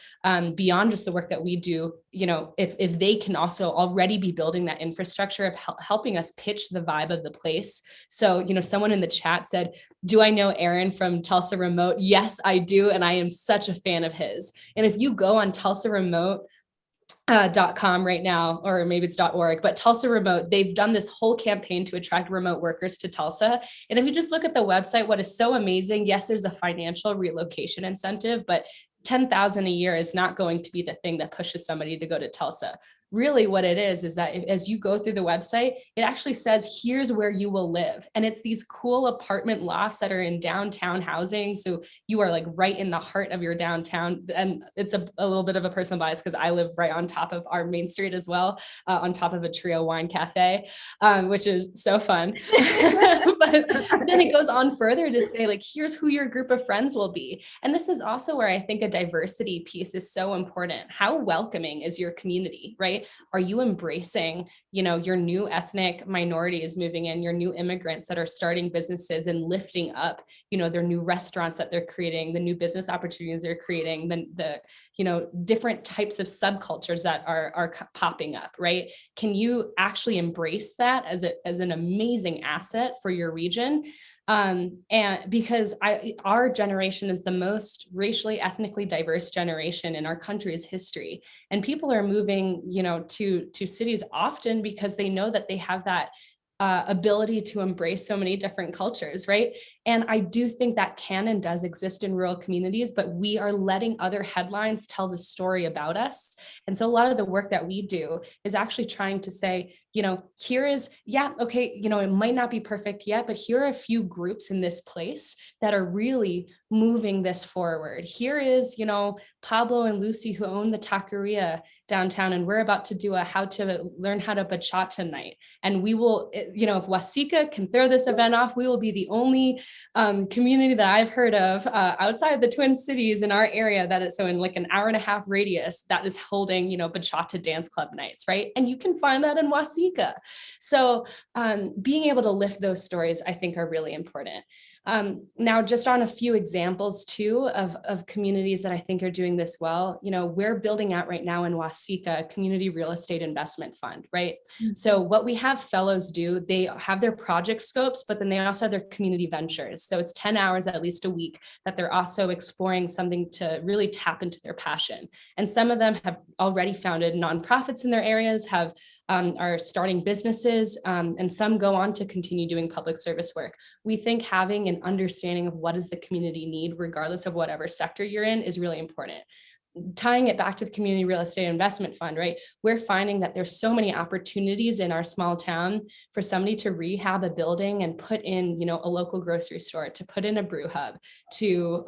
beyond just the work that we do, if they can also already be building that infrastructure of helping us pitch the vibe of the place. So, someone in the chat said, do I know Aaron from Tulsa Remote? Yes, I do. And I am such a fan of his. And if you go on Tulsa Remote, .com right now, or maybe it's .org, but Tulsa Remote, they've done this whole campaign to attract remote workers to Tulsa. And if you just look at the website, what is so amazing, yes, there's a financial relocation incentive, but $10,000 a year is not going to be the thing that pushes somebody to go to Tulsa. Really what it is that as you go through the website, it actually says, here's where you will live. And it's these cool apartment lofts that are in downtown housing. So you are like right in the heart of your downtown. And it's a little bit of a personal bias because I live right on top of our main street as well, on top of a Trio Wine Cafe, which is so fun. But then it goes on further to say, like, here's who your group of friends will be. And this is also where I think a diversity piece is so important. How welcoming is your community, right? Are you embracing, your new ethnic minorities moving in, your new immigrants that are starting businesses and lifting up, their new restaurants that they're creating, the new business opportunities they're creating, the different types of subcultures that are popping up, right? Can you actually embrace that as an amazing asset for your region? And because our generation is the most racially, ethnically diverse generation in our country's history. And people are moving, to cities often because they know that they have that ability to embrace so many different cultures, right? And I do think that can and does exist in rural communities, but we are letting other headlines tell the story about us. And so a lot of the work that we do is actually trying to say, here is, it might not be perfect yet, but here are a few groups in this place that are really moving this forward. Here is, Pablo and Lucy who own the taqueria downtown, and we're about to do how to learn how to bachata night. And we will, if Waseca can throw this event off, we will be the only community that I've heard of outside of the Twin Cities in our area that is so in like an hour and a half radius that is holding, bachata dance club nights, right? And you can find that in Waseca. So being able to lift those stories, I think, are really important. Now, just on a few examples too of communities that I think are doing this well, we're building out right now in Waseca a community real estate investment fund, right? So what we have fellows do, they have their project scopes, but then they also have their community ventures. So it's 10 hours at least a week that they're also exploring something to really tap into their passion. And some of them have already founded nonprofits in their areas, are starting businesses, and some go on to continue doing public service work. We think having an understanding of what does the community need, regardless of whatever sector you're in, is really important. Tying it back to the community real estate investment fund, right? We're finding that there's so many opportunities in our small town for somebody to rehab a building and put in, a local grocery store, to put in a brew hub, to,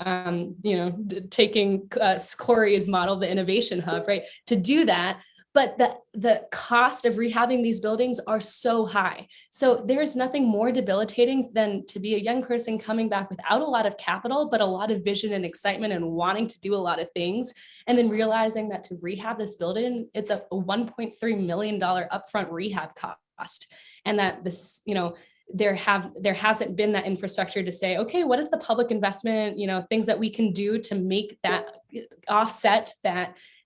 taking Corey's model, the innovation hub, right? To do that. But the cost of rehabbing these buildings are so high. So there's nothing more debilitating than to be a young person coming back without a lot of capital, but a lot of vision and excitement and wanting to do a lot of things. And then realizing that to rehab this building, it's a $1.3 million upfront rehab cost. And that this, there hasn't been that infrastructure to say, okay, what is the public investment, things that we can do to make that offset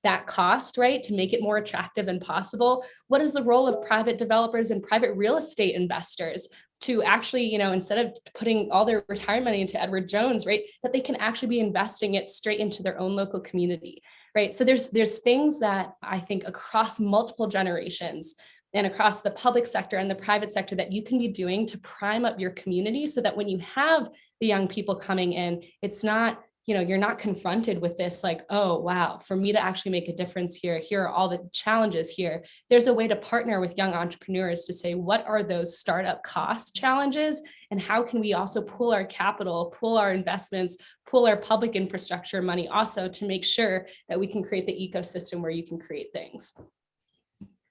that cost, right? To make it more attractive and possible. What is the role of private developers and private real estate investors to actually, instead of putting all their retirement money into Edward Jones, right, that they can actually be investing it straight into their own local community, right? So there's things that I think across multiple generations and across the public sector and the private sector that you can be doing to prime up your community so that when you have the young people coming in, it's not, you're not confronted with this like, oh, wow, for me to actually make a difference here are all the challenges here. There's a way to partner with young entrepreneurs to say, what are those startup cost challenges? And how can we also pool our capital, pool our investments, pool our public infrastructure money also to make sure that we can create the ecosystem where you can create things.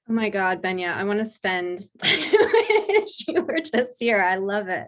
Oh my God, Benya, I want to spend, you were just here. I love it.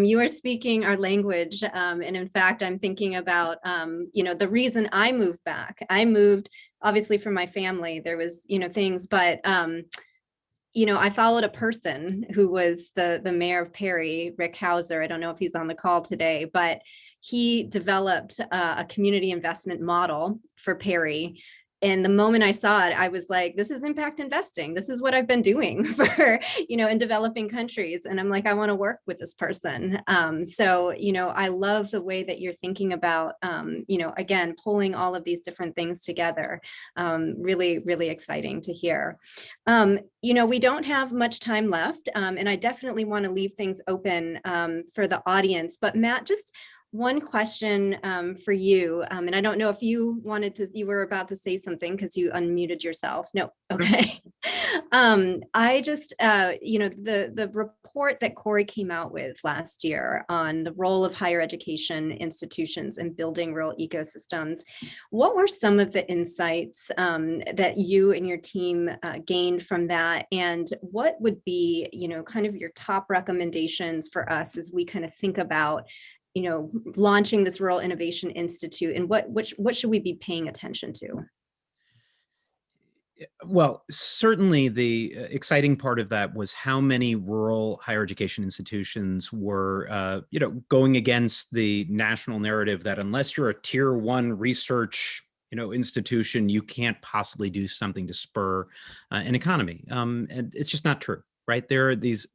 You are speaking our language. And in fact, I'm thinking about, the reason I moved back. I moved obviously for my family. There was, things, but, I followed a person who was the mayor of Perry, Rick Hauser. I don't know if he's on the call today, but he developed a community investment model for Perry. And the moment I saw it, I was like, this is impact investing. This is what I've been doing for, in developing countries. And I'm like, I want to work with this person. So, I love the way that you're thinking about, again, pulling all of these different things together. Really, really exciting to hear. We don't have much time left, and I definitely want to leave things open for the audience. But Matt, just one question for you, and I don't know if you were about to say something because you unmuted yourself. No, okay. I just, the report that Corey came out with last year on the role of higher education institutions in building rural ecosystems, what were some of the insights that you and your team gained from that? And what would be, kind of your top recommendations for us as we kind of think about launching this Rural Innovation Institute, and what should we be paying attention to? Well, certainly the exciting part of that was how many rural higher education institutions were, going against the national narrative that unless you're a tier 1 research, institution, you can't possibly do something to spur an economy. And it's just not true. Right, there are these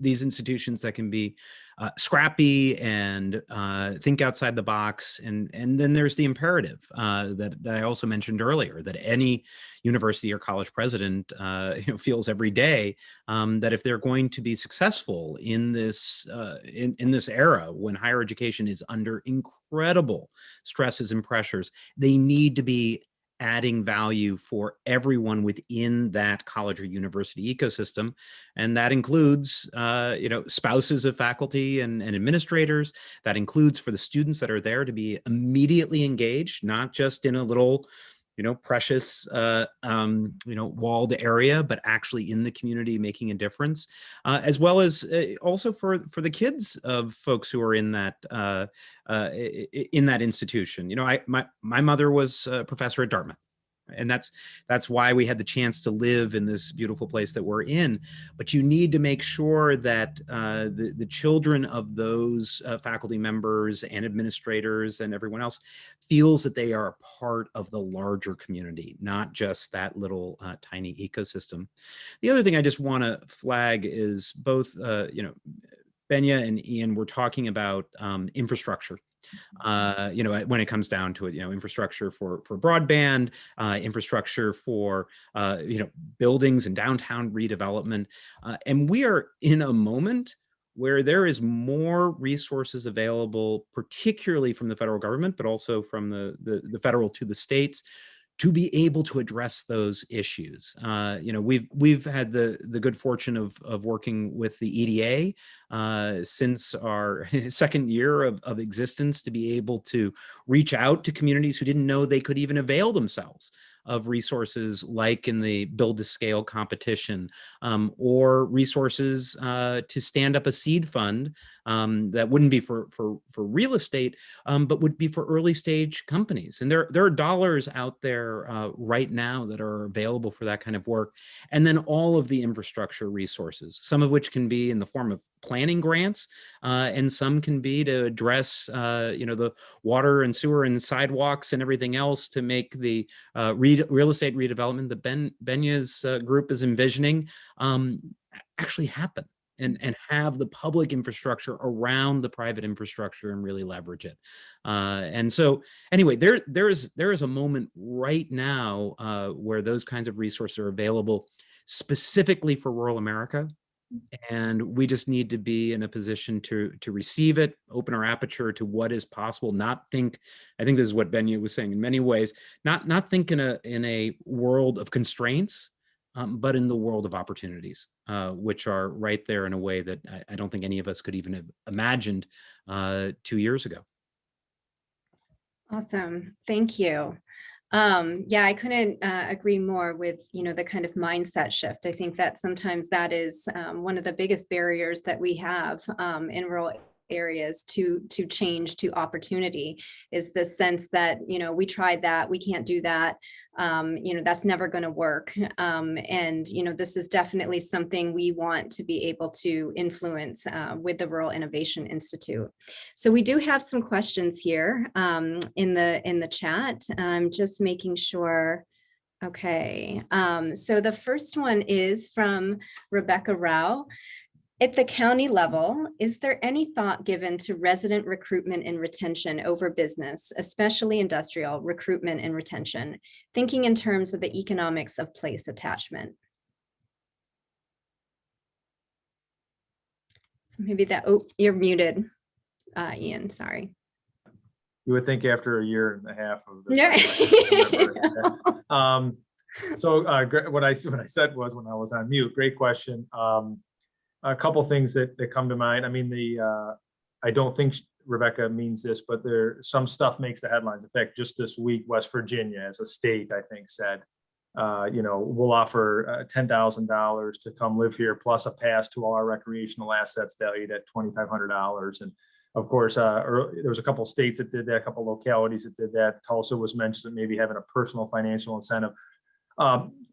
institutions that can be scrappy and think outside the box, and then there's the imperative that I also mentioned earlier, that any university or college president feels every day, that if they're going to be successful in this in this era when higher education is under incredible stresses and pressures, they need to be adding value for everyone within that college or university ecosystem. And that includes, spouses of faculty and administrators. That includes for the students that are there to be immediately engaged, not just in a little, precious, walled area, but actually in the community making a difference, as well as also for the kids of folks who are in that institution. My mother was a professor at Dartmouth. And that's why we had the chance to live in this beautiful place that we're in. But you need to make sure that the children of those faculty members and administrators and everyone else feels that they are a part of the larger community, not just that little tiny ecosystem. The other thing I just want to flag is both, Benya and Ian were talking about infrastructure. When it comes down to it, infrastructure for broadband, infrastructure for, buildings and downtown redevelopment. And we are in a moment where there is more resources available, particularly from the federal government, but also from the federal to the states, to be able to address those issues. We've had the good fortune of working with the EDA since our second year of existence, to be able to reach out to communities who didn't know they could even avail themselves of resources like in the build to scale competition, or resources to stand up a seed fund that wouldn't be for real estate, but would be for early stage companies. And there are dollars out there right now that are available for that kind of work. And then all of the infrastructure resources, some of which can be in the form of planning grants, and some can be to address the water and sewer and sidewalks and everything else to make the real estate redevelopment that Benya's group is envisioning actually happen, and have the public infrastructure around the private infrastructure and really leverage it. And so anyway, there is a moment right now where those kinds of resources are available specifically for rural America. And we just need to be in a position to receive it, open our aperture to what is possible, I think this is what Benya was saying in many ways, not think in a world of constraints, but in the world of opportunities, which are right there in a way that I don't think any of us could even have imagined 2 years ago. Awesome, thank you. Yeah, I couldn't agree more with, the kind of mindset shift. I think that sometimes that is one of the biggest barriers that we have in rural areas to change to opportunity, is the sense that, we tried that, we can't do that, that's never going to work. And, this is definitely something we want to be able to influence with the Rural Innovation Institute. So we do have some questions here in the chat. I'm just making sure. Okay, so the first one is from Rebecca Rao. At the county level, is there any thought given to resident recruitment and retention over business, especially industrial recruitment and retention, thinking in terms of the economics of place attachment? So maybe that, you're muted, Ian, sorry. You would think after a year and a half of this. Yeah. So what I said was, when I was on mute, great question. A couple things that come to mind. I mean, I don't think Rebecca means this, but some stuff makes the headlines. In fact, just this week, West Virginia as a state, I think, said, we'll offer $10,000 to come live here, plus a pass to all our recreational assets valued at $2,500. And of course, there was a couple states that did that, a couple localities that did that. Tulsa was mentioned, maybe having a personal financial incentive.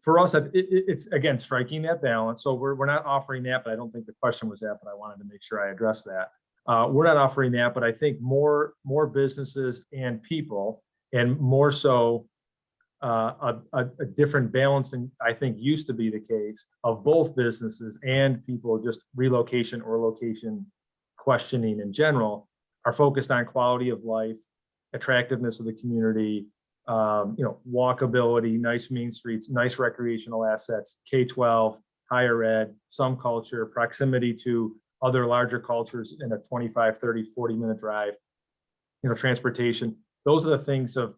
For us, it's again striking that balance. So we're not offering that, but I don't think the question was that, but I wanted to make sure I addressed that. We're not offering that, but I think more businesses and people, and more so a different balance than I think used to be the case, of both businesses and people, just relocation or location questioning in general, are focused on quality of life, attractiveness of the community, walkability, nice main streets, nice recreational assets, K-12, higher ed, some culture, proximity to other larger cultures in a 25, 30, 40-minute drive, transportation. Those are the things of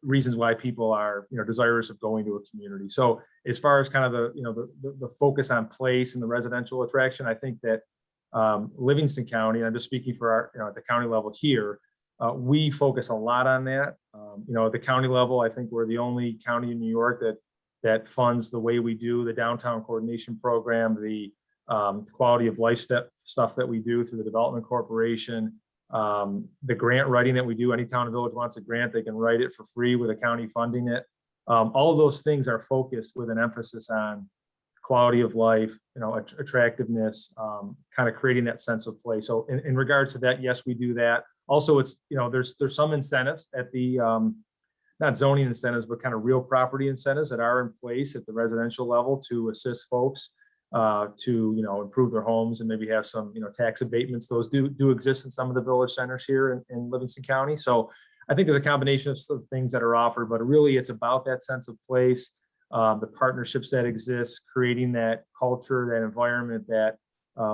reasons why people are, desirous of going to a community. So as far as kind of the focus on place and the residential attraction, I think that Livingston County, and I'm just speaking for our, at the county level here, we focus a lot on that. At the county level, I think we're the only county in New York that funds the way we do the downtown coordination program, the quality of life stuff that we do through the Development Corporation, the grant writing that we do. Any town and village wants a grant, they can write it for free with the county funding it. All of those things are focused with an emphasis on quality of life, attractiveness, kind of creating that sense of play. So in regards to that, yes, we do that. Also, it's, there's some incentives at the, not zoning incentives, but kind of real property incentives that are in place at the residential level to assist folks to, improve their homes and maybe have some, tax abatements. Those do exist in some of the village centers here in Livingston County. So I think there's a combination of things that are offered, but really it's about that sense of place, the partnerships that exist, creating that culture, that environment that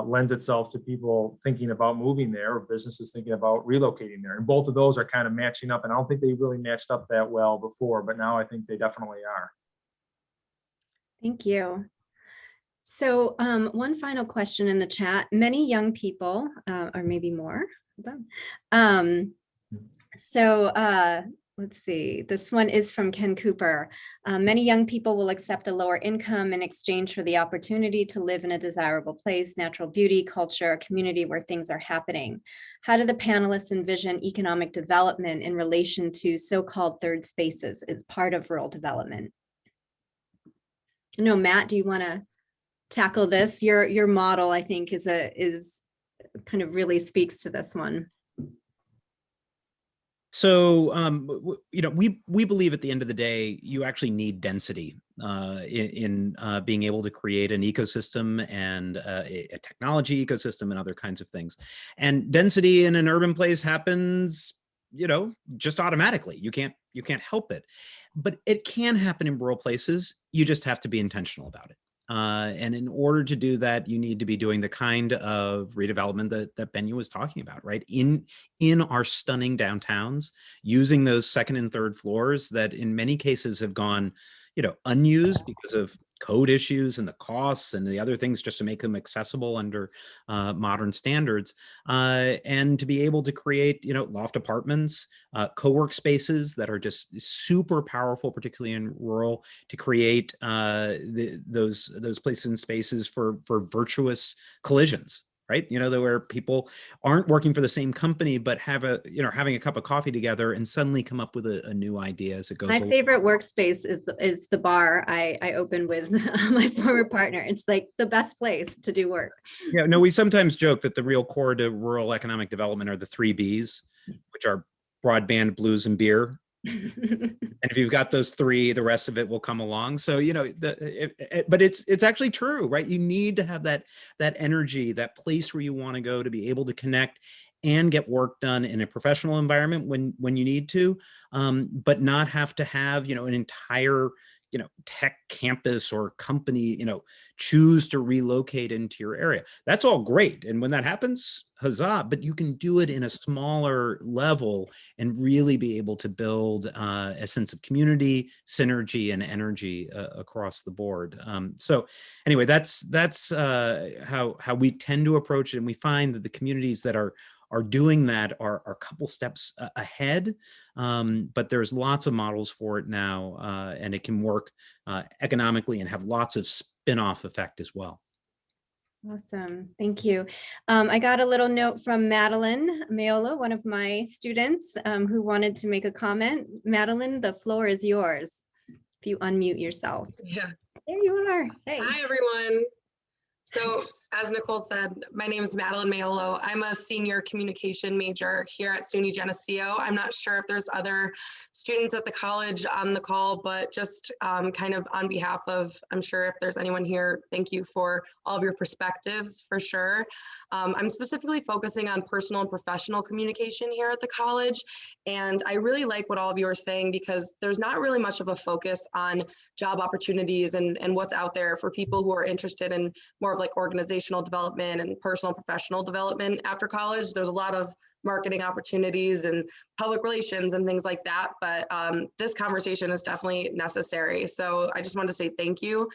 lends itself to people thinking about moving there or businesses thinking about relocating there. And both of those are kind of matching up. And I don't think they really matched up that well before, but now I think they definitely are. Thank you. So one final question in the chat. Many young people, or maybe more, let's see, this one is from Ken Cooper. Many young people will accept a lower income in exchange for the opportunity to live in a desirable place, natural beauty, culture, a community where things are happening. How do the panelists envision economic development in relation to so-called third spaces as part of rural development? No, Matt, do you want to tackle this? Your model, I think, is kind of really speaks to this one. So, we believe at the end of the day, you actually need density in being able to create an ecosystem and a technology ecosystem and other kinds of things. And density in an urban place happens, just automatically. You can't help it, but it can happen in rural places. You just have to be intentional about it. And in order to do that, you need to be doing the kind of redevelopment that Benya was talking about, right? In our stunning downtowns, using those second and third floors that in many cases have gone, unused because of code issues and the costs and the other things just to make them accessible under modern standards, and to be able to create, loft apartments, co-work spaces that are just super powerful, particularly in rural, to create those places and spaces for virtuous collisions. Right, where people aren't working for the same company, but having a cup of coffee together and suddenly come up with a new idea as it goes. My favorite workspace is the bar I opened with my former partner. It's like the best place to do work. Yeah, no, we sometimes joke that the real core to rural economic development are the 3 Bs, which are broadband, blues, and beer. And if you've got those 3, the rest of it will come along. So, but it's actually true, right? You need to have that energy, that place where you want to go to be able to connect and get work done in a professional environment when you need to, but not have to have, an entire, tech campus or company, choose to relocate into your area. That's all great. And when that happens, huzzah, but you can do it in a smaller level and really be able to build a sense of community, synergy, and energy across the board. So anyway, that's how we tend to approach it. And we find that the communities that are doing that are a couple steps ahead, but there's lots of models for it now, and it can work economically and have lots of spin-off effect as well. Awesome, thank you. I got a little note from Madeline Mayola, one of my students, who wanted to make a comment. Madeline, the floor is yours. If you unmute yourself. Yeah. There you are. Hey. Hi, everyone. So as Nicole said, my name is Madeline Mayolo. I'm a senior communication major here at SUNY Geneseo. I'm not sure if there's other students at the college on the call, but just kind of on behalf of, I'm sure if there's anyone here, thank you for all of your perspectives for sure. I'm specifically focusing on personal and professional communication here at the college. And I really like what all of you are saying because there's not really much of a focus on job opportunities and what's out there for people who are interested in more of like organizational development and personal and professional development after college. There's a lot of marketing opportunities and public relations and things like that. But this conversation is definitely necessary. So I just wanted to say thank you.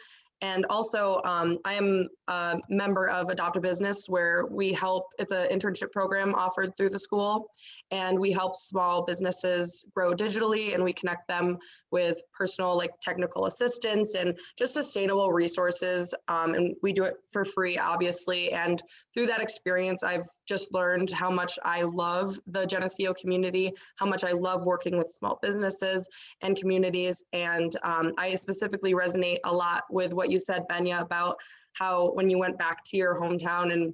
And also, I am a member of Adopt a Business where we help, it's an internship program offered through the school, and we help small businesses grow digitally, and we connect them with personal, like technical assistance and just sustainable resources. And we do it for free, obviously. And through that experience, I've just learned how much I love the Geneseo community, how much I love working with small businesses and communities. And I specifically resonate a lot with what you said, Benya, about how when you went back to your hometown and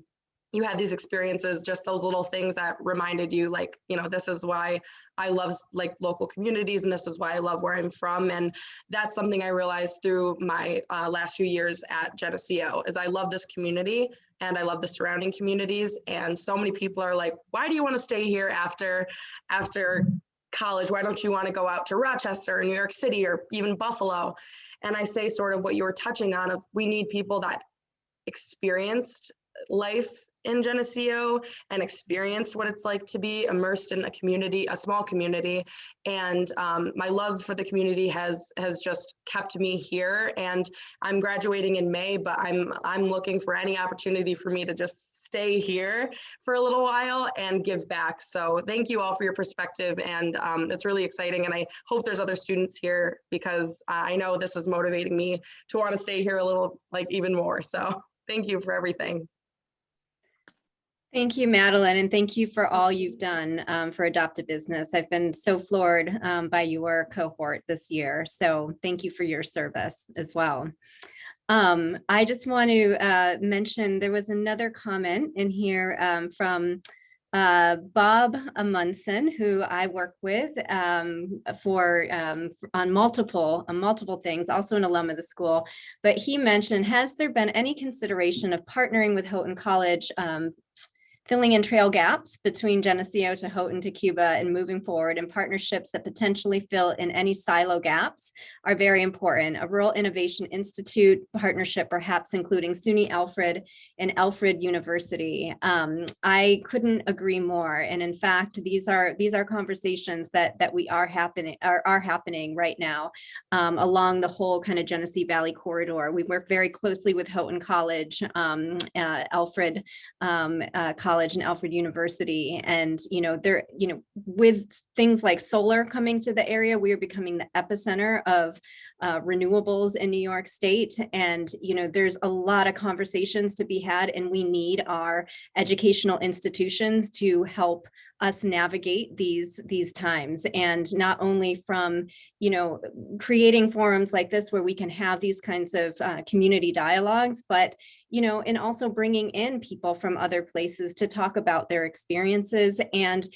you had these experiences, just those little things that reminded you, like, you know, this is why I love like local communities, and this is why I love where I'm from. And that's something I realized through my last few years at Geneseo, is I love this community and I love the surrounding communities. And so many people are like, why do you want to stay here after college? Why don't you want to go out to Rochester or New York City or even Buffalo? And I say sort of what you were touching on, of we need people that experienced life in Geneseo and experienced what it's like to be immersed in a community, a small community. And my love for the community has just kept me here. And I'm graduating in May, but I'm looking for any opportunity for me to just stay here for a little while and give back. So thank you all for your perspective. And it's really exciting. And I hope there's other students here, because I know this is motivating me to want to stay here a little, like even more. So thank you for everything. Thank you, Madeline, and thank you for all you've done for Adopt a Business. I've been so floored by your cohort this year, so thank you for your service as well. I just want to mention there was another comment in here from Bob Amundsen, who I work with on multiple things, also an alum of the school. But he mentioned, has there been any consideration of partnering with Houghton College, filling in trail gaps between Geneseo to Houghton to Cuba, and moving forward in partnerships that potentially fill in any silo gaps are very important. A Rural Innovation Institute partnership, perhaps including SUNY Alfred and Alfred University. I couldn't agree more. And in fact, these are conversations that we are happening right now along the whole kind of Genesee Valley corridor. We work very closely with Houghton College, Alfred College, and Alfred University. And, with things like solar coming to the area, we are becoming the epicenter of renewables in New York State. And, there's a lot of conversations to be had, and we need our educational institutions to help us navigate these times. And not only from, creating forums like this where we can have these kinds of community dialogues, but and also bringing in people from other places to talk about their experiences and,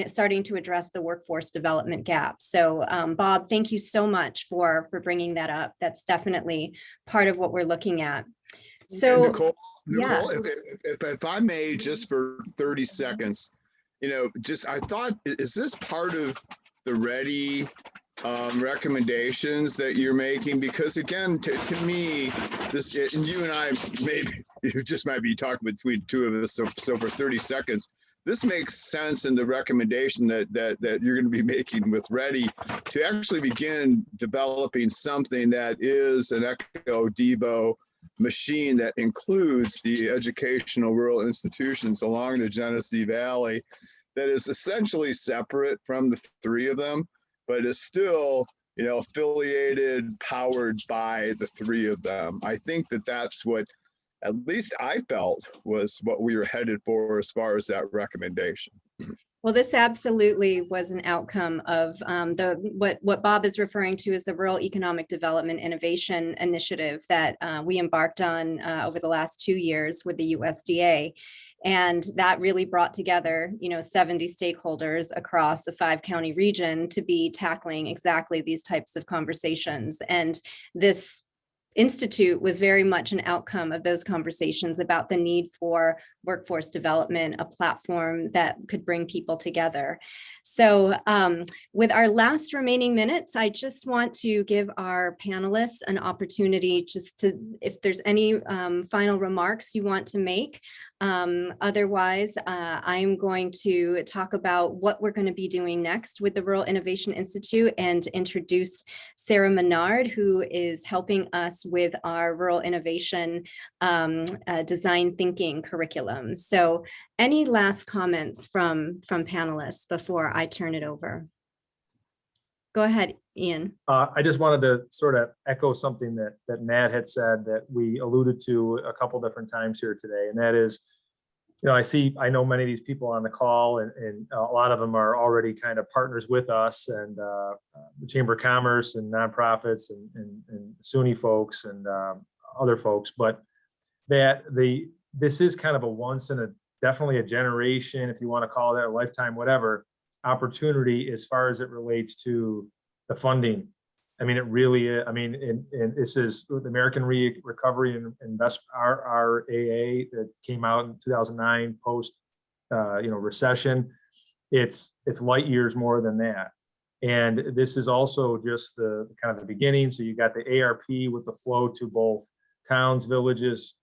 starting to address the workforce development gap. So Bob, thank you so much for bringing that up. That's definitely part of what we're looking at. So Nicole, yeah. if I may, just for 30 seconds, I thought, is this part of the READY recommendations that you're making? Because again, to me, this, and you and I, maybe you just might be talking between two of us, so for 30 seconds, this makes sense in the recommendation that you're going to be making with READY to actually begin developing something that is an eco-devo machine that includes the educational rural institutions along the Genesee Valley, that is essentially separate from the three of them, but is still, affiliated, powered by the three of them. I think that that's what, at least I felt, was what we were headed for as far as that recommendation. Well, this absolutely was an outcome of what Bob is referring to as the Rural Economic Development Innovation Initiative that we embarked on over the last 2 years with the USDA. And that really brought together, 70 stakeholders across a 5-county region to be tackling exactly these types of conversations. And this Institute was very much an outcome of those conversations about the need for workforce development, a platform that could bring people together. So with our last remaining minutes, I just want to give our panelists an opportunity just to, if there's any final remarks you want to make. Otherwise, I'm going to talk about what we're going to be doing next with the Rural Innovation Institute and introduce Sarah Menard, who is helping us with our rural innovation design thinking curriculum. So any last comments from panelists before I turn it over? Go ahead, Ian. I just wanted to sort of echo something that Matt had said that we alluded to a couple different times here today, and that is I know many of these people on the call, and a lot of them are already kind of partners with us, and the Chamber of Commerce and nonprofits and SUNY folks and other folks. But this is kind of a once in a definitely a generation, if you want to call that a lifetime, whatever, opportunity as far as it relates to the funding. I mean, it really is. I mean, and this is the American Recovery and Investment, RRAA, that came out in 2009 post, recession. It's light years more than that. And this is also just the kind of the beginning. So you got the ARP with the flow to both towns, villages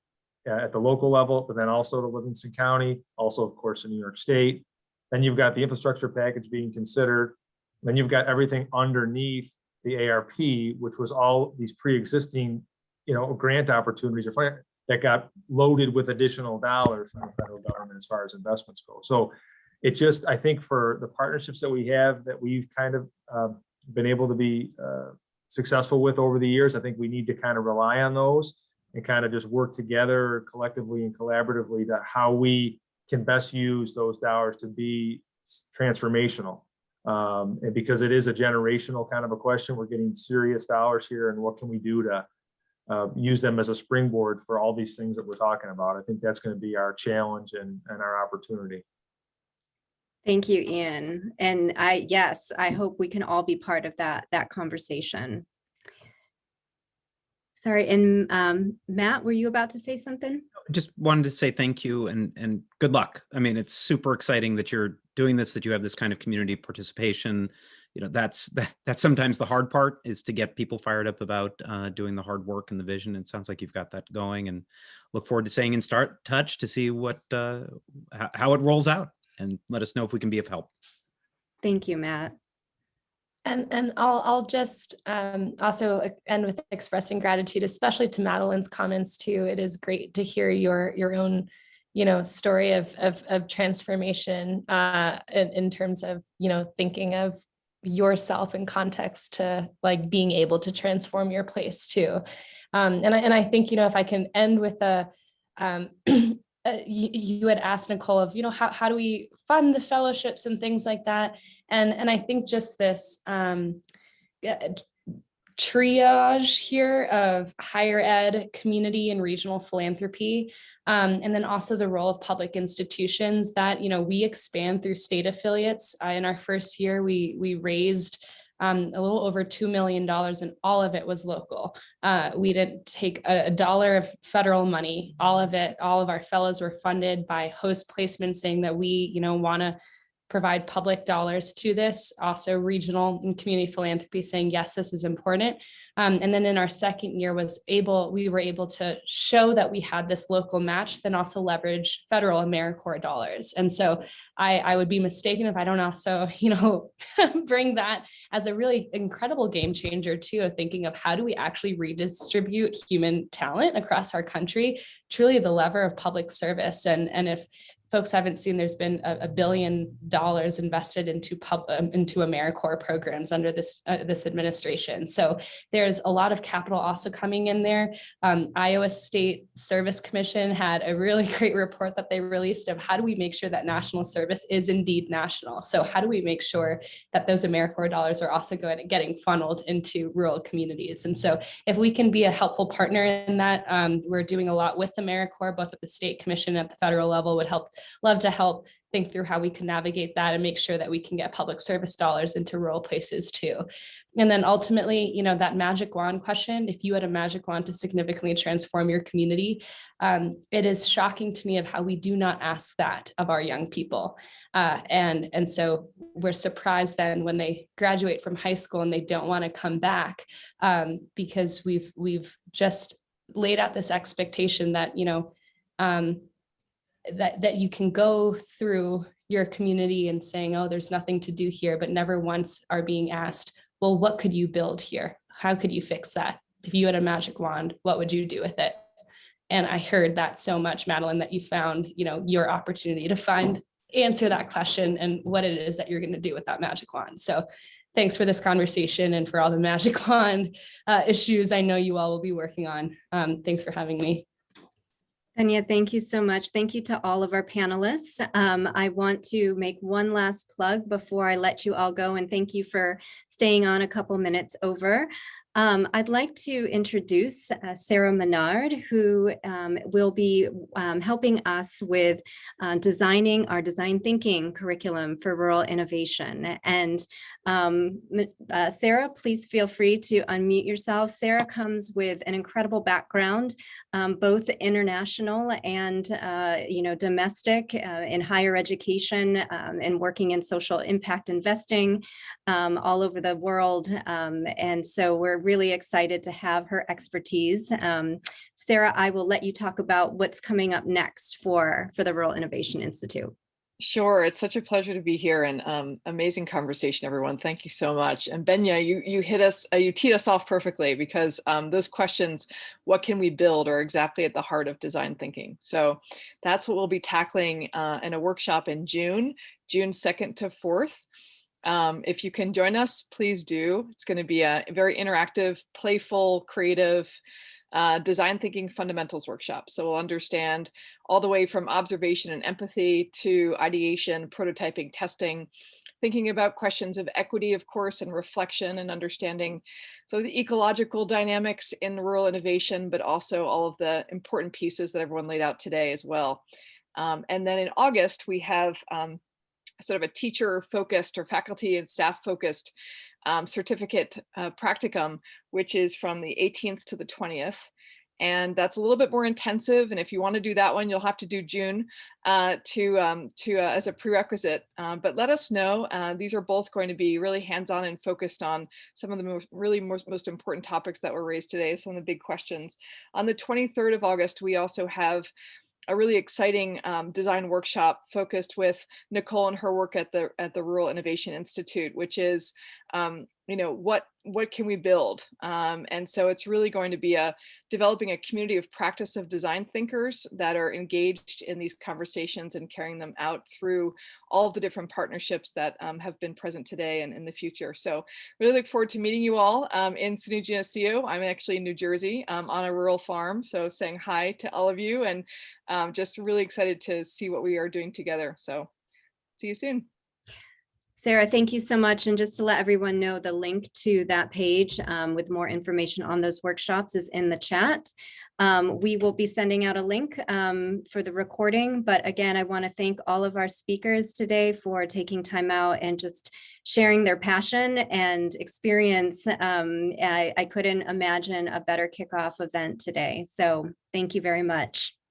at the local level, but then also to Livingston County, also of course in New York State. Then you've got the infrastructure package being considered. Then you've got everything underneath the ARP, which was all these pre-existing, grant opportunities that got loaded with additional dollars from the federal government as far as investments go. So it just, I think for the partnerships that we have, that we've kind of been able to be successful with over the years, I think we need to kind of rely on those and kind of just work together collectively and collaboratively to how we can best use those dollars to be transformational. And because it is a generational kind of a question, we're getting serious dollars here, and what can we do to use them as a springboard for all these things that we're talking about? I think that's going to be our challenge and our opportunity. Thank you, Ian. And I hope we can all be part of that conversation. Sorry, and Matt, were you about to say something? Just wanted to say thank you and good luck. I mean, it's super exciting that you're doing this, that you have this kind of community participation. That's sometimes the hard part, is to get people fired up about doing the hard work and the vision. It sounds like you've got that going, and look forward to staying in touch to see what how it rolls out, and let us know if we can be of help. Thank you, Matt. And I'll just also end with expressing gratitude, especially to Madeline's comments too. It is great to hear your own, story of transformation in terms of, thinking of yourself in context to like being able to transform your place too. And I think, if I can end with you had asked Nicole of, how do we fund the fellowships and things like that. And I think just this triage here of higher ed, community and regional philanthropy, and then also the role of public institutions that, we expand through state affiliates. In our first year, we raised a little over $2 million, and all of it was local. We didn't take a dollar of federal money. All of our fellows were funded by host placements, saying that we, want to provide public dollars to this. Also regional and community philanthropy saying, yes, this is important. And then in our second year we were able to show that we had this local match, then also leverage federal AmeriCorps dollars. And so I would be mistaken if I don't also, bring that as a really incredible game changer too, of thinking of how do we actually redistribute human talent across our country, truly the lever of public service. And if folks haven't seen, there's been $1 billion invested into AmeriCorps programs under this administration. So there's a lot of capital also coming in there. Iowa State Service Commission had a really great report that they released of how do we make sure that national service is indeed national. So how do we make sure that those AmeriCorps dollars are also getting funneled into rural communities? And so if we can be a helpful partner in that, we're doing a lot with AmeriCorps, both at the state commission and at the federal level, love to help think through how we can navigate that and make sure that we can get public service dollars into rural places too. And then ultimately, that magic wand question, if you had a magic wand to significantly transform your community, it is shocking to me of how we do not ask that of our young people. And so we're surprised then when they graduate from high school and they don't want to come back, because we've just laid out this expectation that, that you can go through your community and saying, oh, there's nothing to do here, but never once are being asked, well, what could you build here? How could you fix that? If you had a magic wand, what would you do with it? And I heard that so much, Madeline, that you found, your opportunity to answer that question and what it is that you're going to do with that magic wand. So thanks for this conversation and for all the magic wand issues I know you all will be working on. Thanks for having me. Benya, thank you so much. Thank you to all of our panelists. I want to make one last plug before I let you all go, and thank you for staying on a couple minutes over. I'd like to introduce Sarah Menard, who will be helping us with designing our design thinking curriculum for rural innovation. And Sarah, please feel free to unmute yourself. Sarah comes with an incredible background, both international and domestic in higher education and working in social impact investing all over the world. And so we're really excited to have her expertise. Sarah, I will let you talk about what's coming up next for the Rural Innovation Institute. Sure, it's such a pleasure to be here, and amazing conversation, everyone. Thank you so much. And Benya, you hit us, you teed us off perfectly, because those questions, what can we build, are exactly at the heart of design thinking. So that's what we'll be tackling in a workshop in June 2nd to 4th. If you can join us, please do. It's going to be a very interactive, playful, creative design thinking fundamentals workshop. So we'll understand all the way from observation and empathy to ideation, prototyping, testing, thinking about questions of equity, of course, and reflection and understanding. So the ecological dynamics in rural innovation, but also all of the important pieces that everyone laid out today as well. And then in August, we have sort of a teacher focused or faculty and staff focused certificate practicum, which is from the 18th to the 20th. And that's a little bit more intensive. And if you want to do that one, you'll have to do June as a prerequisite. But let us know. These are both going to be really hands-on and focused on some of the most important topics that were raised today, some of the big questions. On the 23rd of August, we also have a really exciting design workshop focused with Nicole and her work at the Rural Innovation Institute, which is, what can we build? And so it's really going to be developing a community of practice of design thinkers that are engaged in these conversations and carrying them out through all of the different partnerships that have been present today and in the future. So really look forward to meeting you all in SUNY Genesee. I'm actually in New Jersey on a rural farm. So saying hi to all of you, and just really excited to see what we are doing together. So see you soon. Sarah, thank you so much. And just to let everyone know, the link to that page with more information on those workshops is in the chat. We will be sending out a link for the recording. But again, I want to thank all of our speakers today for taking time out and just sharing their passion and experience. I couldn't imagine a better kickoff event today. So thank you very much.